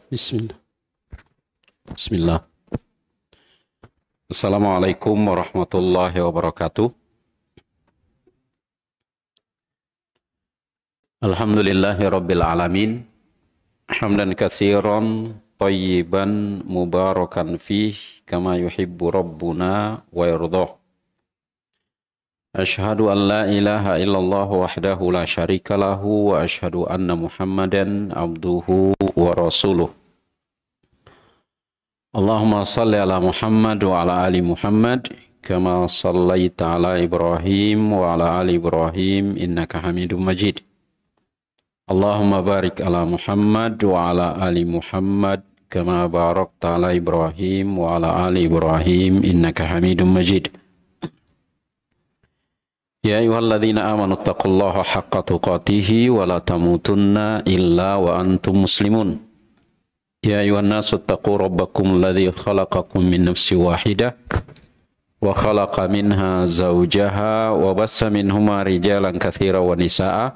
Bismillah. Bismillah. Assalamualaikum warahmatullahi wabarakatuh. Alhamdulillahi rabbil alamin. Hamdan katsiran thayyiban mubarakan fih kama yuhibbu rabbuna wa yardah. Ashhadu an la ilaha illallah wahdahu la syarika lahu wa ashhadu anna Muhammadan abduhu wa rasuluh. Allahumma salli ala Muhammad wa ala ali Muhammad kama sallaita ala Ibrahim wa ala ali Ibrahim innaka Hamidum Majid. Allahumma barik ala Muhammad wa ala ali Muhammad kama barakta ala Ibrahim wa ala ali Ibrahim innaka Hamidum Majid. Ya ayyuhalladzina amanu taqullaha haqqa tuqatih wa la tamutunna illa wa antum muslimun. Ya ayuhan nasu taqu rabbakum alladhi khalaqakum min nafsin wahidah wa khalaqa minha zawjaha wa bassa minhuma rijalan katsiran wa nisaa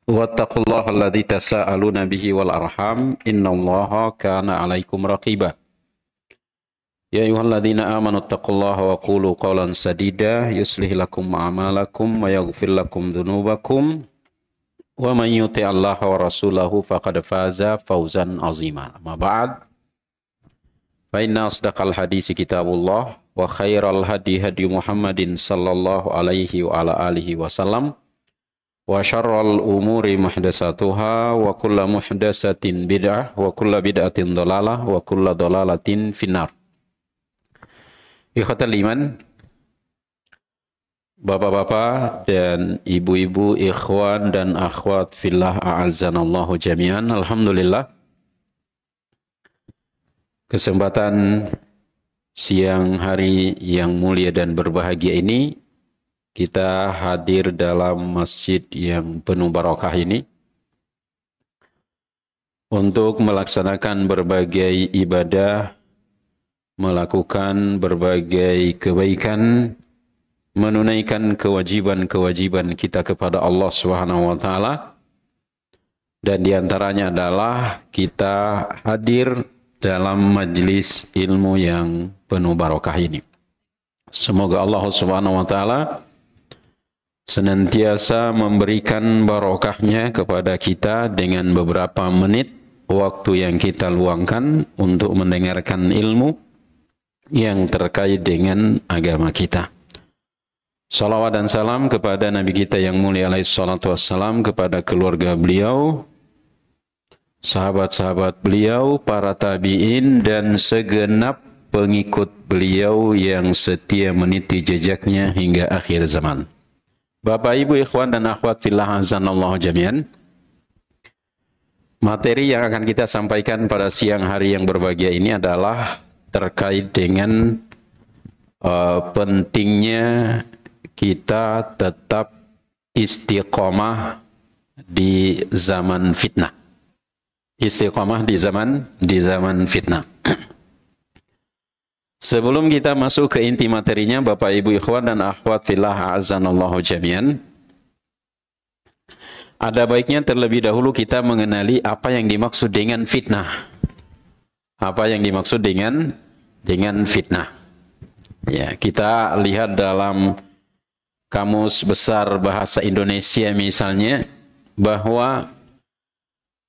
wattaqullaha alladhi tasaaluna bihi wal arham innallaha kana 'alaikum raqiba. Ya ayyuhalladzina amanu taqullaha wa qulu qawlan sadida yuslih lakum a'malakum wa yaghfir lakum dhunubakum wa man yuti' Allah wa rasulahu faqad faza fawzan azima. Amma ba'd. Fa inna asdaqal hadisi kitabullah wa khairal hadi hadi Muhammadin sallallahu alaihi wa ala alihi wasallam wa syarral umuri muhdatsatuha wa kullu muhdatsatin bid'ah wa kullu bid'atin dhalalah wa kullu dhalalatin finnar. Ikhwatal iman, bapak-bapak dan ibu-ibu, ikhwan dan akhwat fillah a'azzanallahu jami'an. Alhamdulillah, kesempatan siang hari yang mulia dan berbahagia ini kita hadir dalam masjid yang penuh barakah ini untuk melaksanakan berbagai ibadah, melakukan berbagai kebaikan, menunaikan kewajiban-kewajiban kita kepada Allah Subhanahu wa taala, dan diantaranya adalah kita hadir dalam majlis ilmu yang penuh barakah ini. Semoga Allah Subhanahu wa taala senantiasa memberikan barakahnya kepada kita dengan beberapa menit waktu yang kita luangkan untuk mendengarkan ilmu yang terkait dengan agama kita. Salawat dan salam kepada Nabi kita yang mulia alaihi salatu wassalam, kepada keluarga beliau, sahabat-sahabat beliau, para tabi'in, dan segenap pengikut beliau yang setia meniti jejaknya hingga akhir zaman. Bapak, Ibu, ikhwan dan akhwat fillah azanallahu jami'an. Materi yang akan kita sampaikan pada siang hari yang berbahagia ini adalah terkait dengan pentingnya kita tetap istiqomah di zaman fitnah. Istiqomah di zaman fitnah. Sebelum kita masuk ke inti materinya, Bapak, Ibu, ikhwan dan akhwat fillah a'azzanallahu jami'an, ada baiknya terlebih dahulu kita mengenali apa yang dimaksud dengan fitnah. Apa yang dimaksud dengan fitnah? Ya, kita lihat dalam Kamus Besar Bahasa Indonesia misalnya, bahwa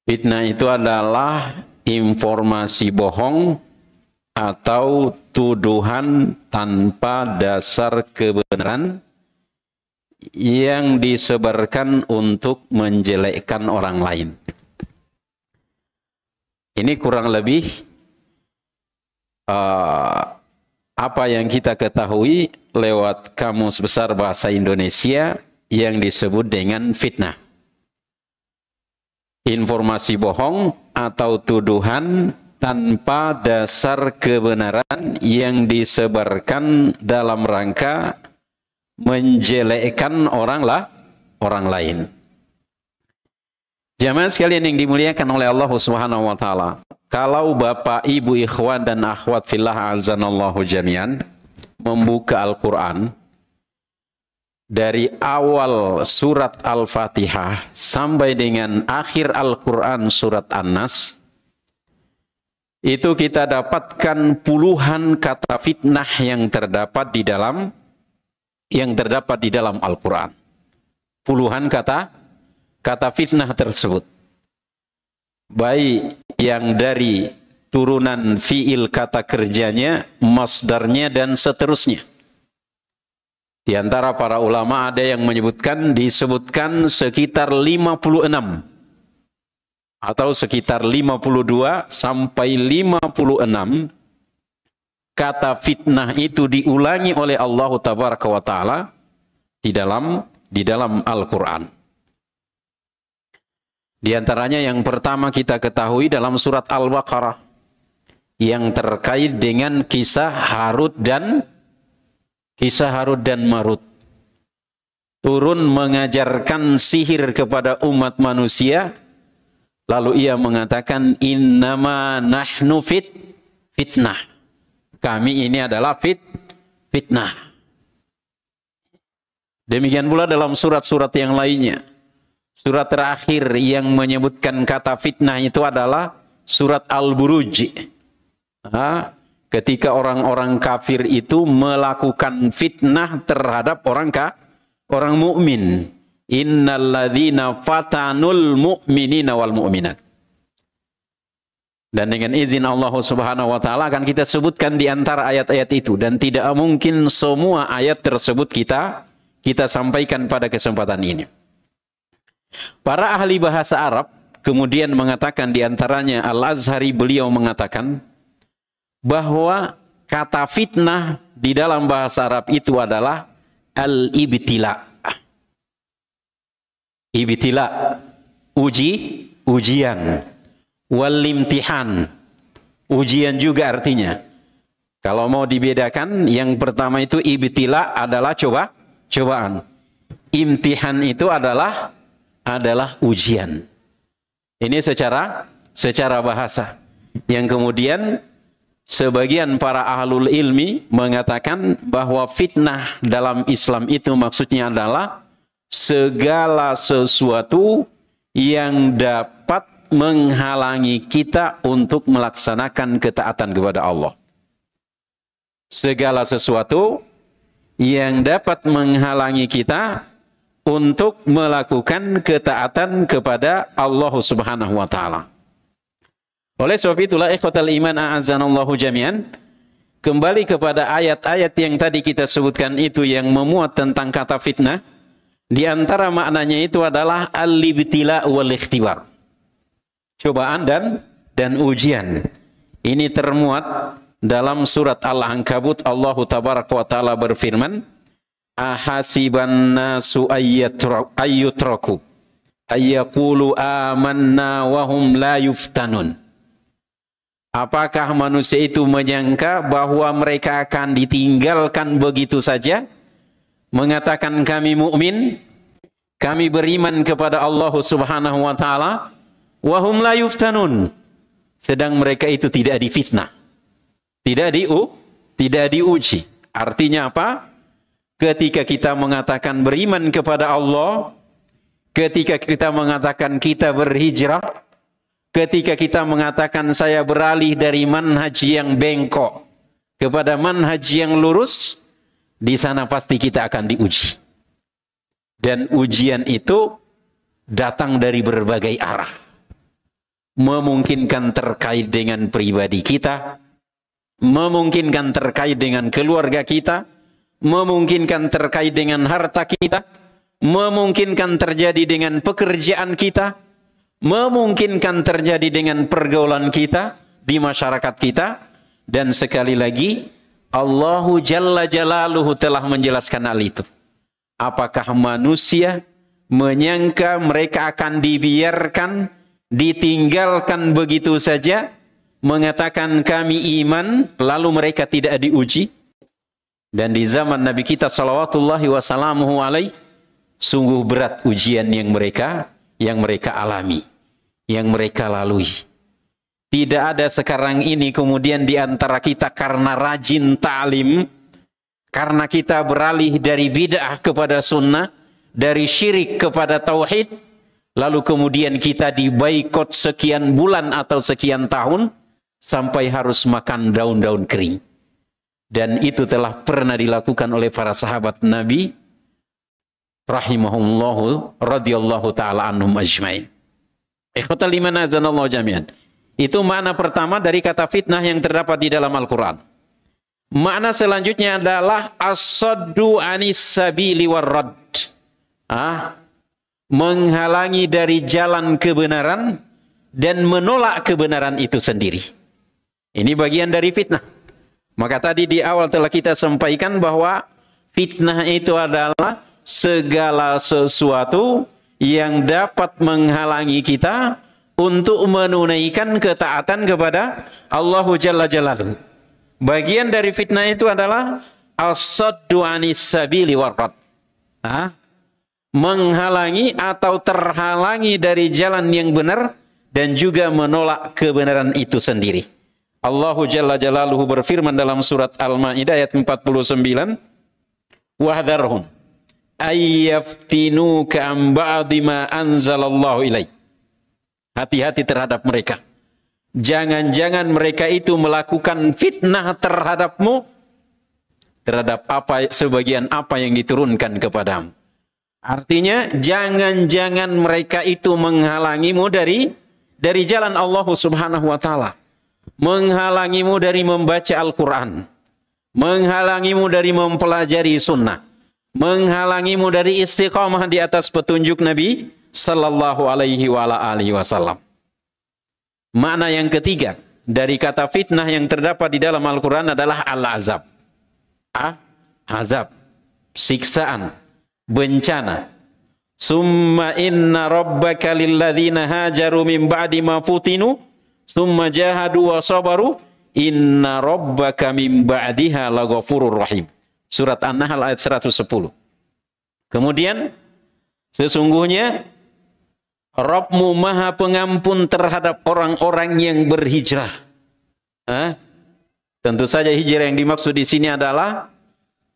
fitnah itu adalah informasi bohong atau tuduhan tanpa dasar kebenaran yang disebarkan untuk menjelekkan orang lain. Ini kurang lebih apa yang kita ketahui lewat Kamus Besar Bahasa Indonesia yang disebut dengan fitnah. Informasi bohong atau tuduhan tanpa dasar kebenaran yang disebarkan dalam rangka menjelekkan orang lain. Jamaah sekalian yang dimuliakan oleh Allah Subhanahu wa taala, kalau Bapak, Ibu, ikhwan dan akhwat fillah azanallahu jami'an membuka Al-Qur'an dari awal surat Al-Fatihah sampai dengan akhir Al-Qur'an surat An-Nas, itu kita dapatkan puluhan kata fitnah yang terdapat di dalam Al-Quran. Puluhan kata fitnah tersebut. Baik yang dari turunan fiil kata kerjanya, masdarnya dan seterusnya. Di antara para ulama ada yang disebutkan sekitar 56 atau sekitar 52 sampai 56 kata fitnah itu diulangi oleh Allah Tabaraka wa Ta'ala di dalam Al-Quran. Di antaranya yang pertama kita ketahui dalam surat Al-Baqarah yang terkait dengan kisah Harut dan Marut. Turun mengajarkan sihir kepada umat manusia. Lalu ia mengatakan, innama nahnu fitnah. Kami ini adalah fitnah. Demikian pula dalam surat-surat yang lainnya. Surat terakhir yang menyebutkan kata fitnah itu adalah surat Al-Buruj. Ketika orang-orang kafir itu melakukan fitnah terhadap orang mukmin. Innalladzina fatanul mu'minina wal mu'minat. Dan dengan izin Allah Subhanahu wa Ta'ala akan kita sebutkan di antara ayat-ayat itu, dan tidak mungkin semua ayat tersebut kita sampaikan pada kesempatan ini. Para ahli bahasa Arab kemudian mengatakan, di antaranya Al-Azhari, beliau mengatakan bahwa kata fitnah di dalam bahasa Arab itu adalah al-ibtila. Ibtila, ujian. Wal-imtihan, ujian juga artinya. Kalau mau dibedakan, yang pertama itu ibtila adalah cobaan. Imtihan itu adalah ujian. Ini secara bahasa. Yang kemudian sebagian para ahlul ilmi mengatakan bahwa fitnah dalam Islam itu maksudnya adalah segala sesuatu yang dapat menghalangi kita untuk melaksanakan ketaatan kepada Allah. Segala sesuatu yang dapat menghalangi kita untuk melakukan ketaatan kepada Allah Subhanahu wa Ta'ala. Oleh sebab itulah, ikhwatal iman a'azzanallahu jami'an, kembali kepada ayat-ayat yang tadi kita sebutkan itu yang memuat tentang kata fitnah. Di antara maknanya itu adalah al-ibtila wal-ikhtibar. Cobaan dan ujian. Ini termuat dalam surat Al-Ankabut. Allah Tabaraka wa Ta'ala berfirman, ahasiban nasu ayyutraku ayyaqulu amanna wahum la yuftanun. Apakah manusia itu menyangka bahwa mereka akan ditinggalkan begitu saja, mengatakan kami mukmin, kami beriman kepada Allah Subhanahu wa Ta'ala, wahum la yuftanun, sedang mereka itu tidak difitnah, tidak diuji. Artinya apa? Ketika kita mengatakan beriman kepada Allah, ketika kita mengatakan kita berhijrah, ketika kita mengatakan saya beralih dari manhaj yang bengkok kepada manhaj yang lurus, di sana pasti kita akan diuji. Dan ujian itu datang dari berbagai arah. Memungkinkan terkait dengan pribadi kita, memungkinkan terkait dengan keluarga kita, memungkinkan terkait dengan harta kita, memungkinkan terjadi dengan pekerjaan kita, memungkinkan terjadi dengan pergaulan kita di masyarakat kita. Dan sekali lagi, Allahu Jalla Jalaluhu telah menjelaskan hal itu. Apakah manusia menyangka mereka akan dibiarkan, ditinggalkan begitu saja, mengatakan kami iman, lalu mereka tidak diuji? Dan di zaman Nabi kita salawatullahi wasallamuhu alaih, sungguh berat ujian yang mereka alami, yang mereka lalui. Tidak ada sekarang ini kemudian di antara kita karena rajin ta'lim, karena kita beralih dari bid'ah kepada sunnah, dari syirik kepada tauhid, lalu kemudian kita diboikot sekian bulan atau sekian tahun, sampai harus makan daun-daun kering. Dan itu telah pernah dilakukan oleh para sahabat Nabi rahimahullahu radhiyallahu taala anhum ajmain. Ikhwatal iman azanallahu jami'an. Itu makna pertama dari kata fitnah yang terdapat di dalam Al-Qur'an. Makna selanjutnya adalah as-saddu anis sabili warrad. Menghalangi dari jalan kebenaran dan menolak kebenaran itu sendiri. Ini bagian dari fitnah. Maka tadi di awal telah kita sampaikan bahwa fitnah itu adalah segala sesuatu yang dapat menghalangi kita untuk menunaikan ketaatan kepada Allah Jalla Jalaluhu. Bagian dari fitnah itu adalah as-saddu anis sabili warrad. Menghalangi atau terhalangi dari jalan yang benar dan juga menolak kebenaran itu sendiri. Allah Jalla Jalaluhu berfirman dalam surat Al-Maidah ayat 49, "Wahdharhum ayyaftinuka am ba'di ma anzalallahu ilaik." Hati-hati terhadap mereka. Jangan-jangan mereka itu melakukan fitnah terhadapmu terhadap sebagian apa yang diturunkan kepadamu. Artinya jangan-jangan mereka itu menghalangimu dari jalan Allah Subhanahu wa taala. Menghalangimu dari membaca Al-Qur'an. Menghalangimu dari mempelajari sunnah. Menghalangimu dari istiqamah di atas petunjuk Nabi sallallahu alaihi wasallam. Makna yang ketiga dari kata fitnah yang terdapat di dalam Al-Quran adalah al-azab. Azab, siksaan, bencana. Summa inna rabbaka lilladzina hajaru min ba'di ma futinu summa jahadu wa sabaru inna rabbaka min ba'diha laghafurur rahim. Surat An-Nahl ayat 110. Kemudian sesungguhnya Rabbmu maha pengampun terhadap orang-orang yang berhijrah. Tentu saja hijrah yang dimaksud di sini adalah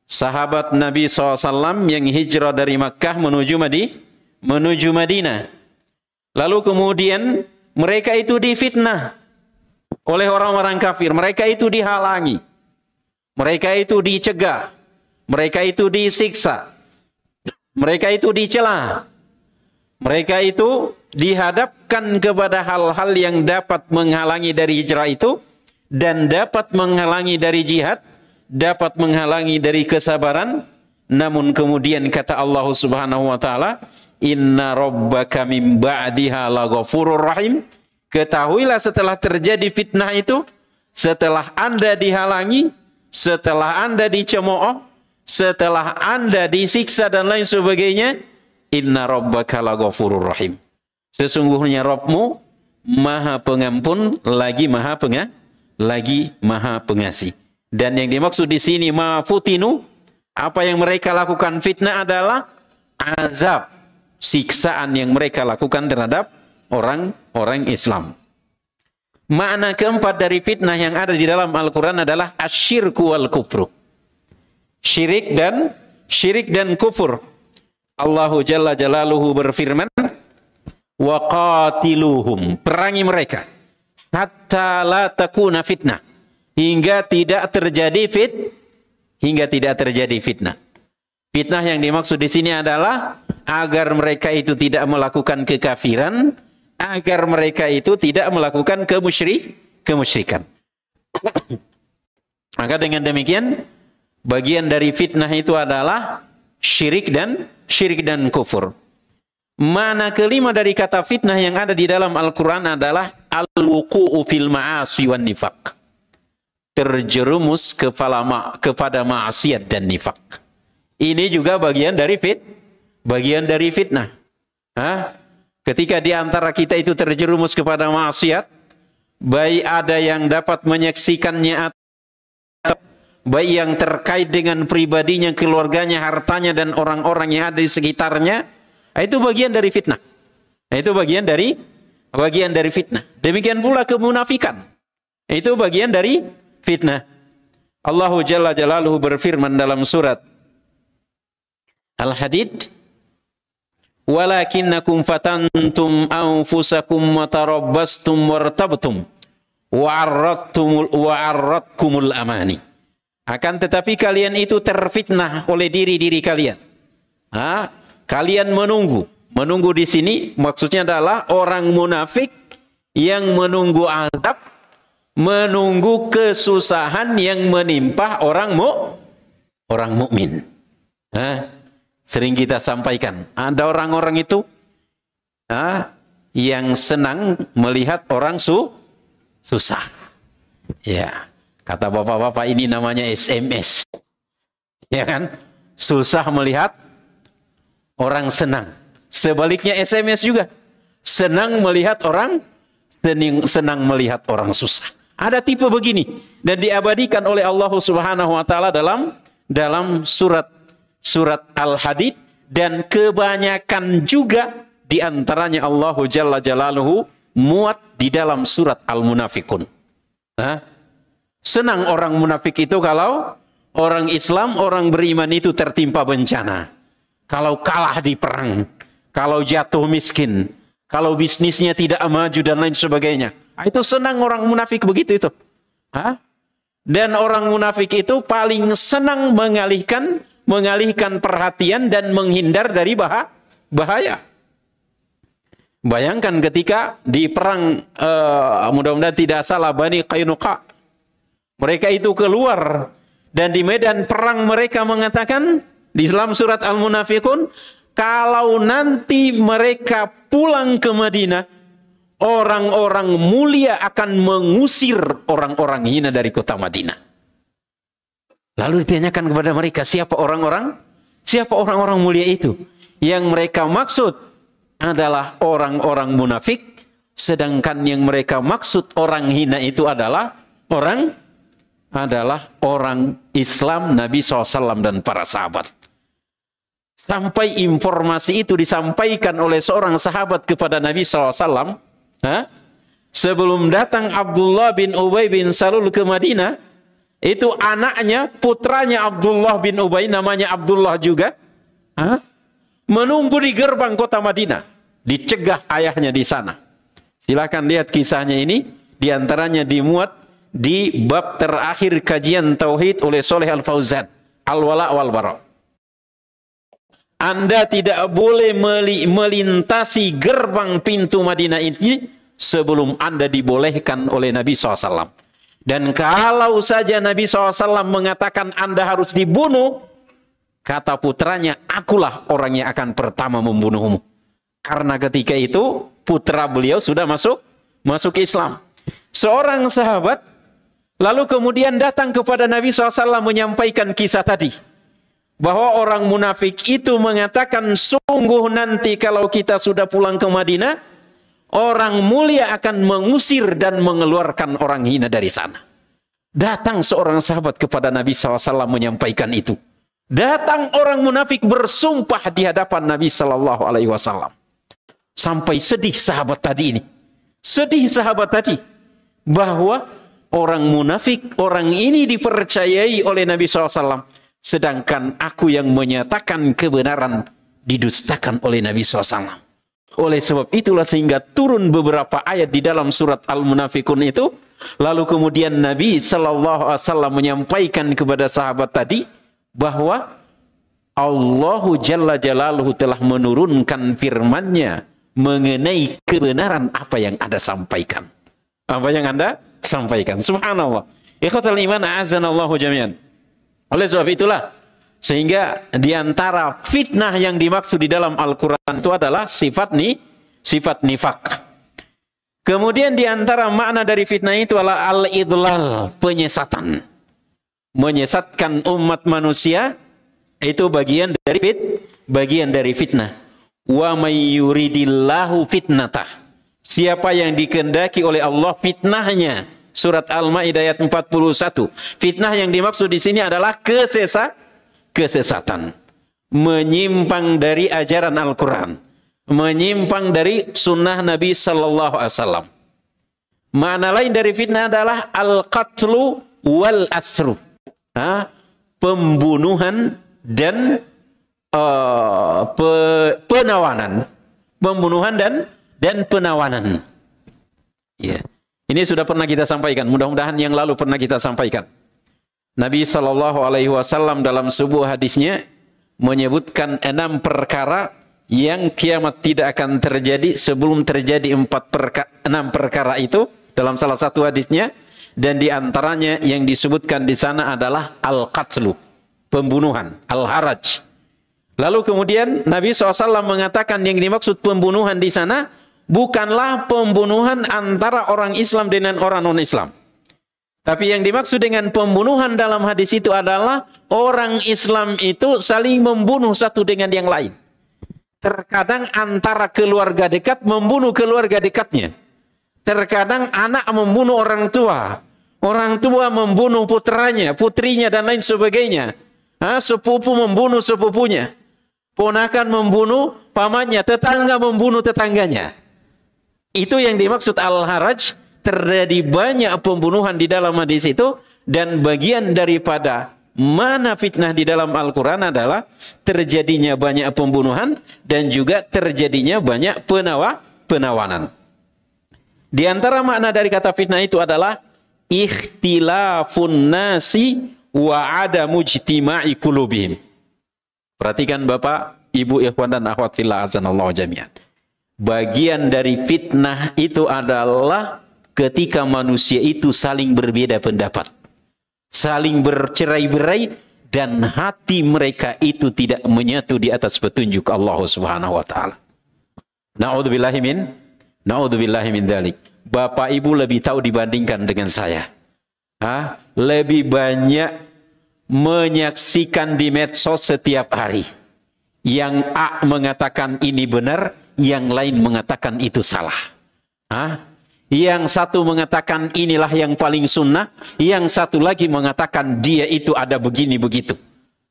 sahabat Nabi SAW yang hijrah dari Makkah menuju Madinah. Lalu kemudian mereka itu difitnah oleh orang-orang kafir. Mereka itu dihalangi. Mereka itu dicegah. Mereka itu disiksa. Mereka itu dicela. Mereka itu dihadapkan kepada hal-hal yang dapat menghalangi dari hijrah itu dan dapat menghalangi dari jihad, dapat menghalangi dari kesabaran. Namun kemudian kata Allah Subhanahu wa taala, "Inna rabbaka min ba'diha laghafurur rahim." Ketahuilah setelah terjadi fitnah itu, setelah Anda dihalangi, setelah Anda dicemooh, setelah Anda disiksa dan lain sebagainya, inna rabbaka laghafurur rahim. Sesungguhnya Rabbmu maha pengampun lagi maha pengasih. Dan yang dimaksud di sini ma futinu, apa yang mereka lakukan fitnah adalah azab, siksaan yang mereka lakukan terhadap orang-orang Islam. Makna keempat dari fitnah yang ada di dalam Al-Quran adalah asyirku wal kufru. Syirik dan kufur. Allah Jalla Jalaluhu berfirman, wa qatiluhum, perangi mereka hatta la takuna fitnah, hingga tidak terjadi fitnah. Fitnah yang dimaksud di sini adalah agar mereka itu tidak melakukan kekafiran, agar mereka itu tidak melakukan kemusyrikan. Maka dengan demikian bagian dari fitnah itu adalah syirik dan kufur. Makna kelima dari kata fitnah yang ada di dalam Al-Quran adalah al-wuqu'u fil ma'asi wan nifaq. Terjerumus kepada maksiat dan nifak. Ini juga bagian dari fitnah. Ketika di antara kita itu terjerumus kepada maksiat, baik ada yang dapat menyaksikannya, baik yang terkait dengan pribadinya, keluarganya, hartanya, dan orang-orang yang ada di sekitarnya, itu bagian dari fitnah. Itu bagian dari fitnah. Demikian pula kemunafikan. Itu bagian dari fitnah. Allah Jalla Jalaluhu berfirman dalam surat Al-Hadid, "Walakinnakum fatantum anfusakum wa tarabbastum wartabtum wa'arradkumul amani. Akan tetapi kalian itu terfitnah oleh diri-diri kalian. Kalian menunggu. Menunggu di sini maksudnya adalah orang munafik yang menunggu azab, menunggu kesusahan yang menimpa orang mukmin. Sering kita sampaikan, ada orang-orang itu yang senang melihat orang susah. Ya. Kata bapak-bapak ini namanya SMS. Ya kan? Susah melihat orang senang. Sebaliknya SMS juga. Senang melihat orang susah. Ada tipe begini dan diabadikan oleh Allah Subhanahu wa taala dalam surat Al-Hadid, dan kebanyakan juga di antaranya Allah Jalla Jalaluhu muat di dalam surat Al-Munafikun. Senang orang munafik itu kalau orang Islam, orang beriman itu tertimpa bencana. Kalau kalah di perang, kalau jatuh miskin, kalau bisnisnya tidak maju dan lain sebagainya. Itu senang orang munafik begitu itu. Dan orang munafik itu paling senang mengalihkan perhatian dan menghindar dari bahaya. Bayangkan ketika di perang, mudah-mudahan tidak salah, Bani Qainuqa. Mereka itu keluar dan di medan perang mereka mengatakan di dalam surat Al-Munafikun, kalau nanti mereka pulang ke Madinah, orang-orang mulia akan mengusir orang-orang hina dari kota Madinah. Lalu ditanyakan kepada mereka, siapa orang-orang mulia itu? Yang mereka maksud adalah orang-orang munafik, sedangkan yang mereka maksud orang hina itu adalah orang Islam, Nabi SAW dan para sahabat. Sampai informasi itu disampaikan oleh seorang sahabat kepada Nabi SAW. Sebelum datang Abdullah bin Ubay bin Salul ke Madinah, itu anaknya, putranya Abdullah bin Ubay, namanya Abdullah juga, menunggu di gerbang kota Madinah. Dicegah ayahnya di sana. Silakan lihat kisahnya ini, diantaranya dimuat di bab terakhir kajian Tauhid oleh Sholeh Al-Fauzan, Al-Wala' wal-Bara'. Anda tidak boleh melintasi gerbang pintu Madinah ini sebelum Anda dibolehkan oleh Nabi SAW. Dan kalau saja Nabi SAW mengatakan Anda harus dibunuh, kata putranya, akulah orang yang akan pertama membunuhmu. Karena ketika itu putra beliau sudah masuk Islam. Seorang sahabat lalu kemudian datang kepada Nabi SAW menyampaikan kisah tadi. Bahwa orang munafik itu mengatakan, sungguh nanti kalau kita sudah pulang ke Madinah, orang mulia akan mengusir dan mengeluarkan orang hina dari sana. Datang seorang sahabat kepada Nabi SAW menyampaikan itu. Datang orang munafik bersumpah di hadapan Nabi SAW. Sampai sedih sahabat tadi ini. Sedih sahabat tadi. Bahwa orang munafik, orang ini dipercayai oleh Nabi SAW. Sedangkan aku yang menyatakan kebenaran didustakan oleh Nabi SAW. Oleh sebab itulah sehingga turun beberapa ayat di dalam surat Al-Munafikun itu. Lalu kemudian Nabi SAW menyampaikan kepada sahabat tadi bahwa Allahu Jalla Jalaluhu telah menurunkan firman-Nya mengenai kebenaran apa yang Anda sampaikan. Apa yang Anda sampaikan. Subhanallah. Ikhwatal iman a'azanallahu jami'an. Oleh sebab itulah, sehingga diantara fitnah yang dimaksud di dalam Al-Quran itu adalah sifat nifak. Kemudian diantara makna dari fitnah itu adalah al-idlal, penyesatan. Menyesatkan umat manusia, itu bagian dari fitnah. Wa may yuridillahu fitnatah. Siapa yang dikehendaki oleh Allah fitnahnya. Surat Al-Maidah ayat 41. Fitnah yang dimaksud di sini adalah kesesatan. Menyimpang dari ajaran Al-Quran. Menyimpang dari sunnah Nabi Sallallahu Alaihi Wasallam. Makna lain dari fitnah adalah al-qatlu wal asru. Pembunuhan dan penawanan. Pembunuhan dan penawanan. Ya. Ini sudah pernah kita sampaikan, mudah-mudahan yang lalu pernah kita sampaikan. Nabi SAW dalam sebuah hadisnya menyebutkan 6 perkara yang kiamat tidak akan terjadi sebelum terjadi 6 perkara itu dalam salah satu hadisnya, dan diantaranya yang disebutkan di sana adalah al-qatlu, pembunuhan, al-haraj. Lalu kemudian Nabi SAW mengatakan yang dimaksud pembunuhan di sana bukanlah pembunuhan antara orang Islam dengan orang non-Islam. Tapi yang dimaksud dengan pembunuhan dalam hadis itu adalah orang Islam itu saling membunuh satu dengan yang lain. Terkadang antara keluarga dekat membunuh keluarga dekatnya. Terkadang anak membunuh orang tua membunuh putranya, putrinya dan lain sebagainya. Sepupu membunuh sepupunya. Ponakan membunuh pamannya, tetangga membunuh tetangganya. Itu yang dimaksud al-haraj. Terjadi banyak pembunuhan di dalam hadis itu, dan bagian daripada mana fitnah di dalam Al-Quran adalah terjadinya banyak pembunuhan dan juga terjadinya banyak penawanan. Di antara makna dari kata fitnah itu adalah ikhtilafun nasi wa adamu ijtima'i qulubihim. Perhatikan Bapak, Ibu, ikhwan dan akhwat fillah azanallahu jami'an. Bagian dari fitnah itu adalah ketika manusia itu saling berbeda pendapat, saling bercerai-berai, dan hati mereka itu tidak menyatu di atas petunjuk Allah Subhanahu wa taala. Na'udzubillahi min dzalik. Bapak Ibu lebih tahu dibandingkan dengan saya. Lebih banyak menyaksikan di medsos setiap hari. Yang A mengatakan ini benar, yang lain mengatakan itu salah. Yang satu mengatakan inilah yang paling sunnah, yang satu lagi mengatakan dia itu ada begini begitu.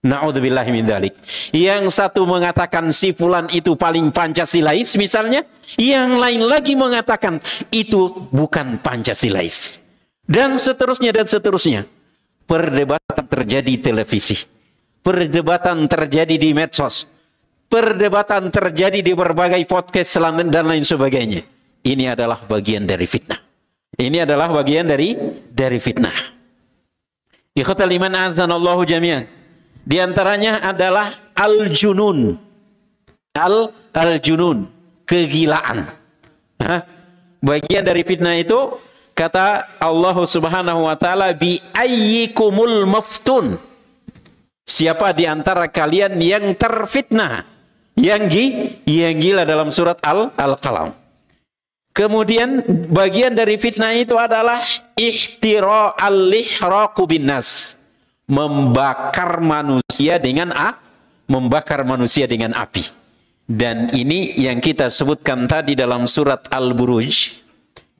Na'udzubillahi min dzalik. Yang satu mengatakan si fulan itu paling Pancasilais misalnya, yang lain lagi mengatakan itu bukan Pancasilais. Dan seterusnya dan seterusnya. Perdebatan terjadi di televisi. Perdebatan terjadi di medsos. Perdebatan terjadi di berbagai podcast dan lain sebagainya. Ini adalah bagian dari fitnah. Ini adalah bagian dari fitnah. Ikhwatal iman azanallahu jami'an. Di antaranya adalah al-junun. Al-junun, kegilaan. Bagian dari fitnah itu kata Allah Subhanahu wa taala, bi ayyikumul maftun. Siapa di antara kalian yang terfitnah? Yang gila dalam surat Al-Qalam. Kemudian bagian dari fitnah itu adalah ihtira'al-ihraqu binnas, membakar manusia dengan api. Dan ini yang kita sebutkan tadi dalam surat Al-Buruj,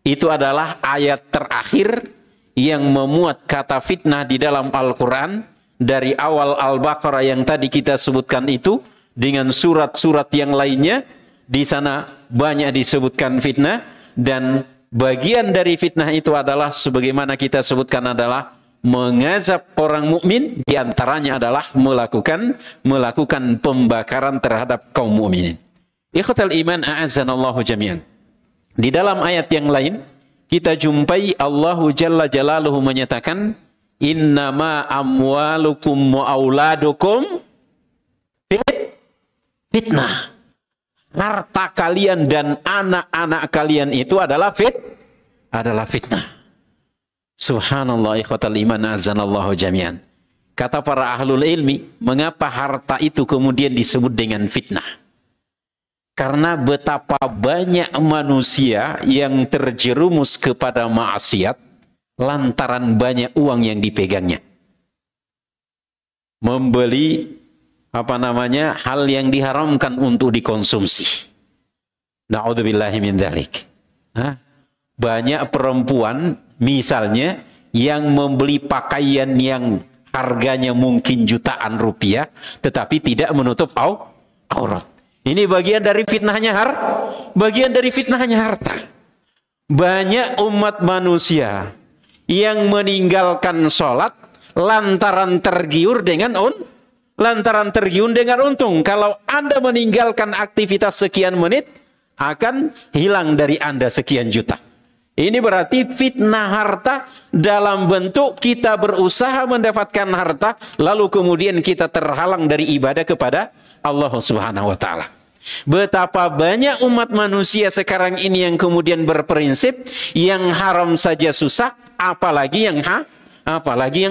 itu adalah ayat terakhir yang memuat kata fitnah di dalam Al-Quran. Dari awal Al-Baqarah yang tadi kita sebutkan itu dengan surat-surat yang lainnya, di sana banyak disebutkan fitnah, dan bagian dari fitnah itu adalah sebagaimana kita sebutkan adalah mengazab orang mukmin, di antaranya adalah melakukan pembakaran terhadap kaum mukminin. Ikhwatal iman a'azzanallahu jami'an. Di dalam ayat yang lain kita jumpai Allah Jalla Jalaluhu menyatakan innama amwalukum wa auladukum fitnah. Harta kalian dan anak-anak kalian itu adalah fitnah. Subhanallah ikhwatal iman azanallahu jami'an. Kata para ahlul ilmi, mengapa harta itu kemudian disebut dengan fitnah? Karena betapa banyak manusia yang terjerumus kepada maksiat lantaran banyak uang yang dipegangnya. Membeli hal yang diharamkan untuk dikonsumsi. Na'udzubillahi min dzalik. Banyak perempuan misalnya yang membeli pakaian yang harganya mungkin jutaan rupiah tetapi tidak menutup aurat. Ini bagian dari fitnahnya harta. Banyak umat manusia yang meninggalkan sholat lantaran tergiur dengan untung. Kalau Anda meninggalkan aktivitas sekian menit, akan hilang dari Anda sekian juta. Ini berarti fitnah harta dalam bentuk kita berusaha mendapatkan harta, lalu kemudian kita terhalang dari ibadah kepada Allah Subhanahu wa Ta'ala. Betapa banyak umat manusia sekarang ini yang kemudian berprinsip yang haram saja susah, apalagi yang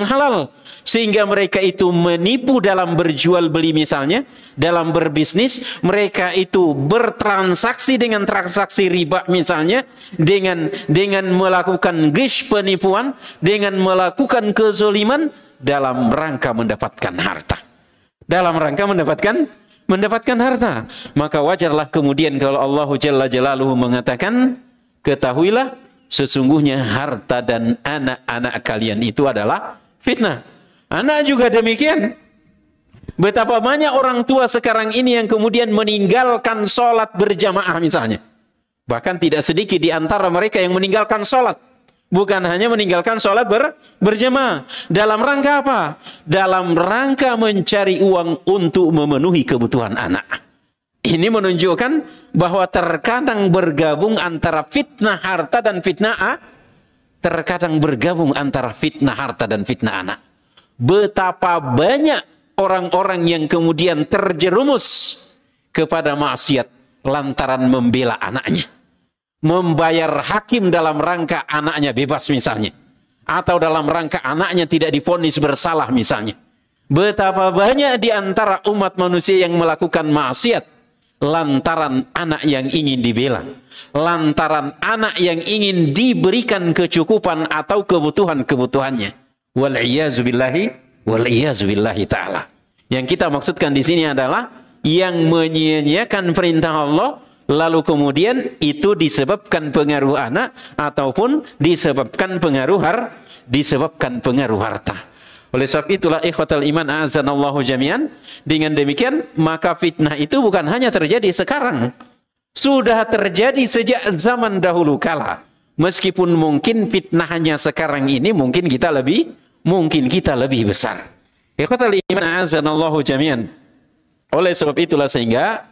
halal. Sehingga mereka itu menipu dalam berjual beli misalnya, dalam berbisnis, mereka itu bertransaksi dengan transaksi riba misalnya, dengan melakukan gish, penipuan, dengan melakukan kezoliman dalam rangka mendapatkan harta. Dalam rangka mendapatkan harta. Maka wajarlah kemudian kalau Allah Jalla Jalaluhu mengatakan, ketahuilah sesungguhnya harta dan anak-anak kalian itu adalah fitnah. Anak juga demikian. Betapa banyak orang tua sekarang ini yang kemudian meninggalkan sholat berjamaah misalnya. Bahkan tidak sedikit di antara mereka yang meninggalkan sholat. Bukan hanya meninggalkan sholat berjamaah. Dalam rangka apa? Dalam rangka mencari uang untuk memenuhi kebutuhan anak. Ini menunjukkan bahwa terkadang bergabung antara fitnah harta dan fitnah terkadang bergabung antara fitnah harta dan fitnah anak. Betapa banyak orang-orang yang kemudian terjerumus kepada maksiat lantaran membela anaknya. Membayar hakim dalam rangka anaknya bebas misalnya. Atau dalam rangka anaknya tidak divonis bersalah misalnya. Betapa banyak di antara umat manusia yang melakukan maksiat lantaran anak yang ingin dibela. Lantaran anak yang ingin diberikan kecukupan atau kebutuhan-kebutuhannya. Wal-iyazubillahi ta'ala. Yang kita maksudkan di sini adalah yang menyia-nyiakan perintah Allah, lalu kemudian itu disebabkan pengaruh anak ataupun disebabkan pengaruh harta. Oleh sebab itulah ikhwatal iman azanallahu jami'an, dengan demikian maka fitnah itu bukan hanya terjadi sekarang, sudah terjadi sejak zaman dahulu kala. Meskipun mungkin fitnahnya sekarang ini mungkin kita lebih besar. Ikhwatal iman azanallahu jami'an. Oleh sebab itulah sehingga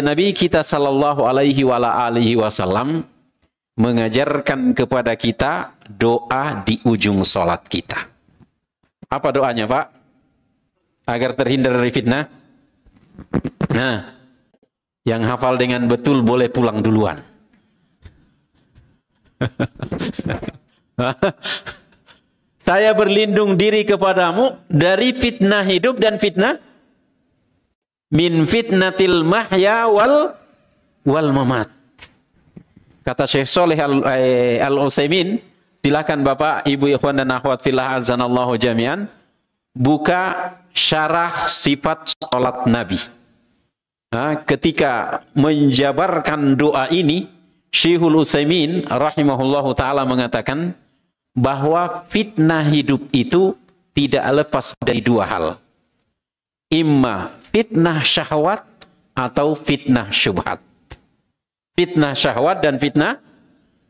Nabi kita sallallahu alaihi wasallam mengajarkan kepada kita doa di ujung sholat kita. Apa doanya, Pak? Agar terhindar dari fitnah. Nah, yang hafal dengan betul boleh pulang duluan. Saya berlindung diri kepadamu dari fitnah hidup dan fitnah min fitnatil mahya wal mamat. Kata Syekh Saleh Al-Utsaimin, silakan Bapak, Ibu, ikhwan dan akhwat fillah azanallahu jami'an, buka syarah sifat salat Nabi. Nah, ketika menjabarkan doa ini, Syekhul Utsaimin rahimahullahu taala mengatakan bahwa fitnah hidup itu tidak lepas dari dua hal. Imma fitnah syahwat atau fitnah syubhat. Fitnah syahwat dan fitnah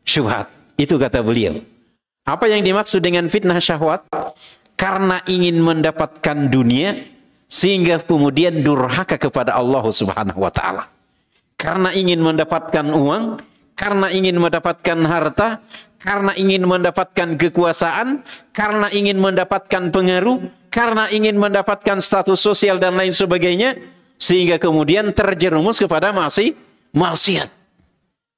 syubhat. Itu kata beliau. Apa yang dimaksud dengan fitnah syahwat? Karena ingin mendapatkan dunia sehingga kemudian durhaka kepada Allah Subhanahu wa taala. Karena ingin mendapatkan uang, karena ingin mendapatkan harta, karena ingin mendapatkan kekuasaan, karena ingin mendapatkan pengaruh, karena ingin mendapatkan status sosial dan lain sebagainya, sehingga kemudian terjerumus kepada maksiat.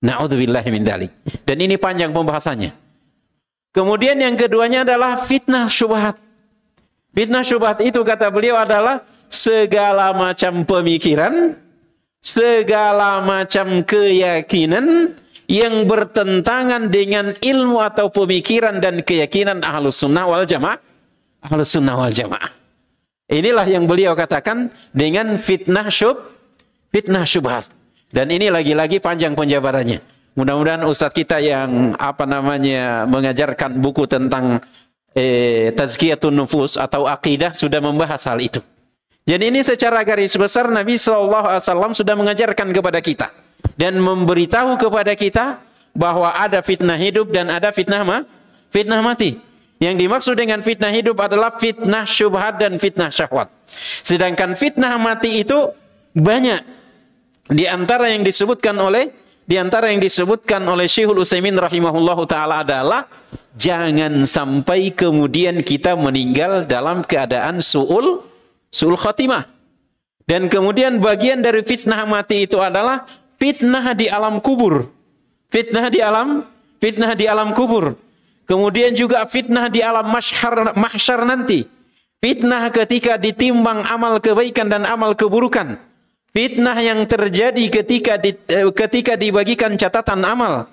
Na'udzubillahi min dzalik. Dan ini panjang pembahasannya. Kemudian yang keduanya adalah fitnah syubhat. Fitnah syubhat itu kata beliau adalah segala macam pemikiran, segala macam keyakinan yang bertentangan dengan ilmu atau pemikiran dan keyakinan Ahlus Sunnah wal Jamaah. Ahlus Sunnah wal Jamaah. Inilah yang beliau katakan dengan fitnah syubhat. Dan ini lagi-lagi panjang penjabarannya. Mudah-mudahan ustadz kita yang mengajarkan buku tentang tazkiyatun nufus atau akidah sudah membahas hal itu. Jadi ini secara garis besar Nabi SAW sudah mengajarkan kepada kita dan memberitahu kepada kita bahwa ada fitnah hidup dan ada fitnah mati. Yang dimaksud dengan fitnah hidup adalah fitnah syubhat dan fitnah syahwat. Sedangkan fitnah mati itu banyak. Di antara yang disebutkan oleh Di antara yang disebutkan oleh Syekhul Utsaimin rahimahullahu taala adalah jangan sampai kemudian kita meninggal dalam keadaan su'ul khatimah. Dan kemudian bagian dari fitnah mati itu adalah fitnah di alam kubur. Fitnah di alam kubur. Kemudian juga fitnah di alam mahsyar nanti. Fitnah ketika ditimbang amal kebaikan dan amal keburukan. Fitnah yang terjadi ketika dibagikan catatan amal.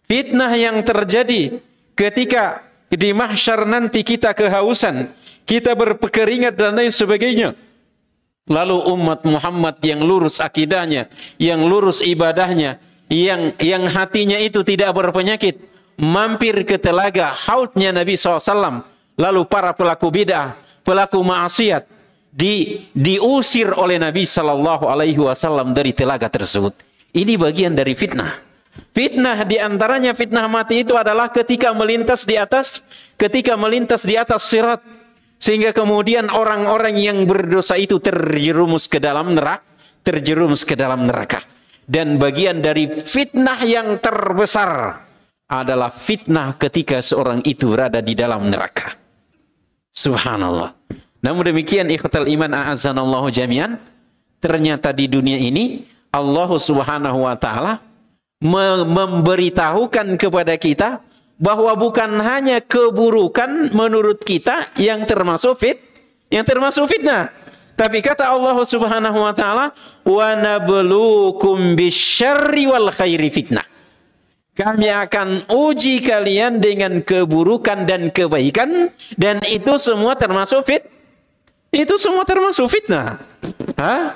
Fitnah yang terjadi ketika di mahsyar nanti kita kehausan, kita berkeringat dan lain sebagainya. Lalu umat Muhammad yang lurus akidahnya, yang lurus ibadahnya, yang hatinya itu tidak berpenyakit, mampir ke telaga haudnya Nabi SAW. Lalu para pelaku bid'ah, pelaku maksiat, diusir oleh Nabi Shallallahu Alaihi Wasallam dari telaga tersebut. Ini bagian dari fitnah. Fitnah diantaranya fitnah mati itu adalah ketika melintas di atas sirat, sehingga kemudian orang-orang yang berdosa itu terjerumus ke dalam neraka. Dan bagian dari fitnah yang terbesar adalah fitnah ketika seorang itu berada di dalam neraka. Subhanallah. Namun demikian ikhwatal iman a'azzanallahu jami'an, ternyata di dunia ini Allah Subhanahu wa taala memberitahukan kepada kita bahwa bukan hanya keburukan menurut kita yang termasuk fitnah, tapi kata Allah Subhanahu wa taala, wa nabluukum bisyarri wal khairi fitnah. Kami akan uji kalian dengan keburukan dan kebaikan, dan itu semua termasuk fitnah. Hah?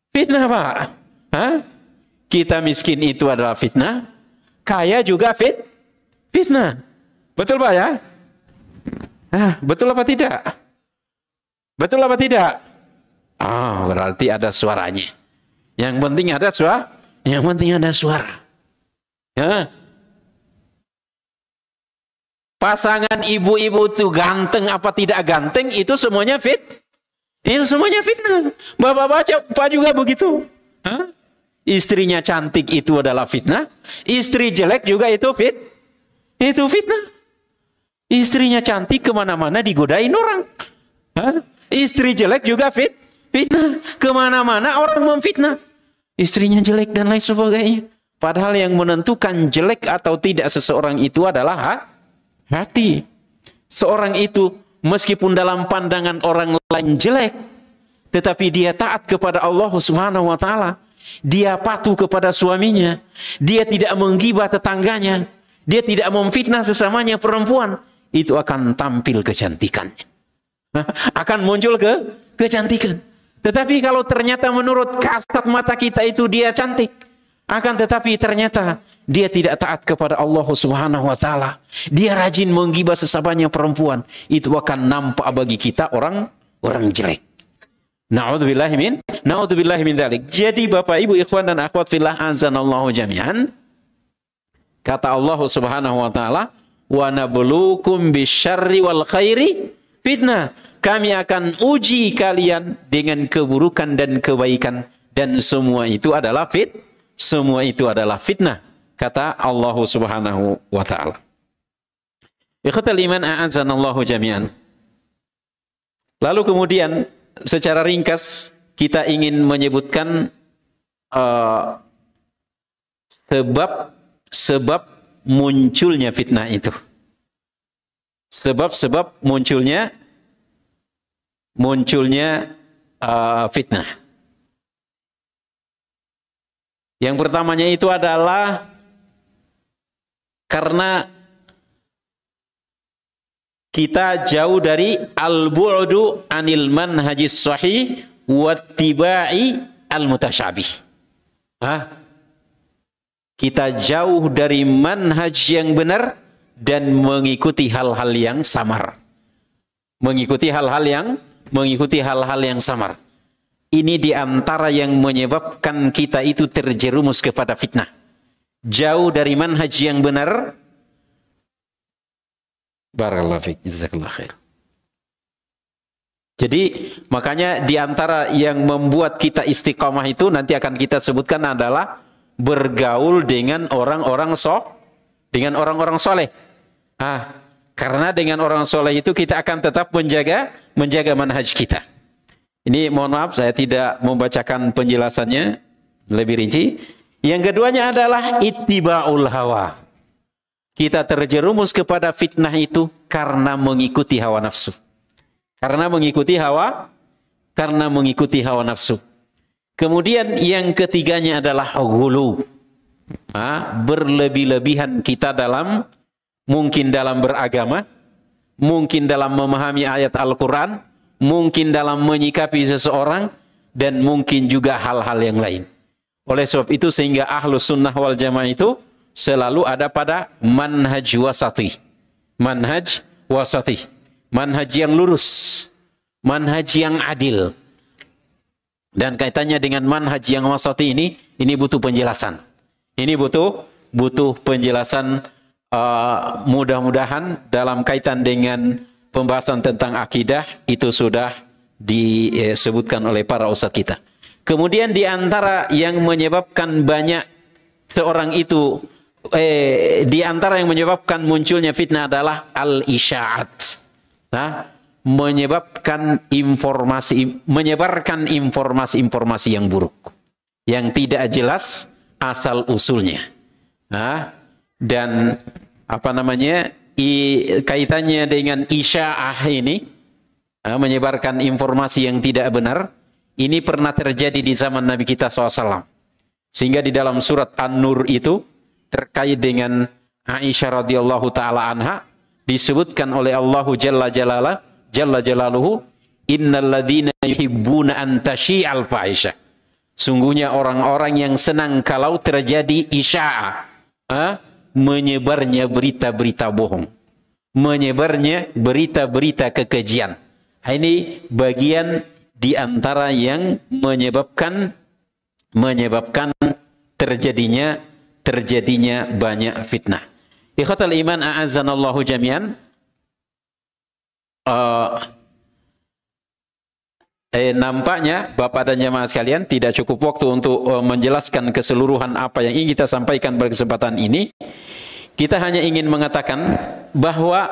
Fitnah, Pak? Hah? Kita miskin itu adalah fitnah, kaya juga fitnah. Betul, Pak ya? Betul apa tidak? Betul apa tidak? Berarti ada suaranya. Yang penting ada suara. Ya. Pasangan ibu-ibu itu ganteng apa tidak ganteng, itu semuanya fitnah. Bapak-bapak juga begitu. Hah? Istrinya cantik itu adalah fitnah. Istri jelek juga itu fitnah. Istrinya cantik kemana-mana digodain orang. Hah? Istri jelek juga fitnah. Kemana-mana orang memfitnah. Istrinya jelek dan lain sebagainya. Padahal yang menentukan jelek atau tidak seseorang itu adalah hati. Seorang itu meskipun dalam pandangan orang lain jelek, tetapi dia taat kepada Allah Subhanahu wa taala. Dia patuh kepada suaminya. Dia tidak menggibah tetangganya. Dia tidak memfitnah sesamanya perempuan. Itu akan tampil kecantikannya. Akan muncul kecantikan. Tetapi kalau ternyata menurut kasat mata kita itu dia cantik, akan tetapi ternyata dia tidak taat kepada Allah Subhanahu wa taala, dia rajin menggibah sesamanya perempuan, itu akan nampak bagi kita orang jelek. Na'udzubillahi min dzalik. Jadi Bapak Ibu ikhwan dan akhwat fillah azanallahu jami'an, kata Allah Subhanahu wa taala, wa nabluukum bisyarri wal khairi fitnah. Kami akan uji kalian dengan keburukan dan kebaikan, dan semua itu adalah fitnah, kata Allah Subhanahu wa taala. Ikhwatal iman a'azzanallahu jami'an. Lalu kemudian secara ringkas kita ingin menyebutkan sebab munculnya fitnah itu. Sebab munculnya fitnah. Yang pertamanya itu adalah karena kita jauh dari al-bu'du anil manhajis sahih wattiba'i al-mutasyabih. Kita jauh dari manhaj yang benar dan mengikuti hal-hal yang samar. Mengikuti hal-hal yang samar. Ini diantara yang menyebabkan kita itu terjerumus kepada fitnah. Jauh dari manhaj yang benar. Barakallahu fiik, jazakallahu khair. Jadi makanya diantara yang membuat kita istiqamah itu nanti akan kita sebutkan adalah bergaul dengan orang-orang soleh. Karena dengan orang soleh itu kita akan tetap menjaga manhaj kita. Ini mohon maaf saya tidak membacakan penjelasannya lebih rinci. Yang keduanya adalah ittiba'ul hawa. Kita terjerumus kepada fitnah itu karena mengikuti hawa nafsu. Karena mengikuti hawa nafsu. Kemudian yang ketiganya adalah ghulu. Berlebih-lebihan kita mungkin dalam beragama, mungkin dalam memahami ayat Al-Quran, mungkin dalam menyikapi seseorang, dan mungkin juga hal-hal yang lain. Oleh sebab itu sehingga ahlus sunnah wal jamaah itu selalu ada pada manhaj wasati. Manhaj wasati. Manhaj yang lurus. Manhaj yang adil. Dan kaitannya dengan manhaj yang wasati ini butuh penjelasan. Ini butuh penjelasan, mudah-mudahan dalam kaitan dengan pembahasan tentang akidah itu sudah disebutkan oleh para ustadz kita. Kemudian di antara yang menyebabkan banyak seorang itu, di antara yang menyebabkan munculnya fitnah adalah al-isya'at. Menyebarkan informasi yang buruk, yang tidak jelas asal usulnya. Dan kaitannya dengan isya'ah ini, menyebarkan informasi yang tidak benar, ini pernah terjadi di zaman Nabi kita SAW. Sehingga di dalam surat An-Nur itu terkait dengan Aisyah radhiyallahu taala anha disebutkan oleh Allahu Jalla Jalaluhu, innal ladzina yuhibbuna an tasyi'al fahisyah. Sungguhnya orang-orang yang senang kalau terjadi isya'ah, menyebarnya berita-berita bohong, menyebarnya berita-berita kekejian. Ini bagian di antara yang menyebabkan terjadinya banyak fitnah. Ikhwatal iman a'azzanallahu jami'an. Nampaknya Bapak dan jamaah sekalian tidak cukup waktu untuk menjelaskan keseluruhan apa yang ingin kita sampaikan pada kesempatan ini. Kita hanya ingin mengatakan bahwa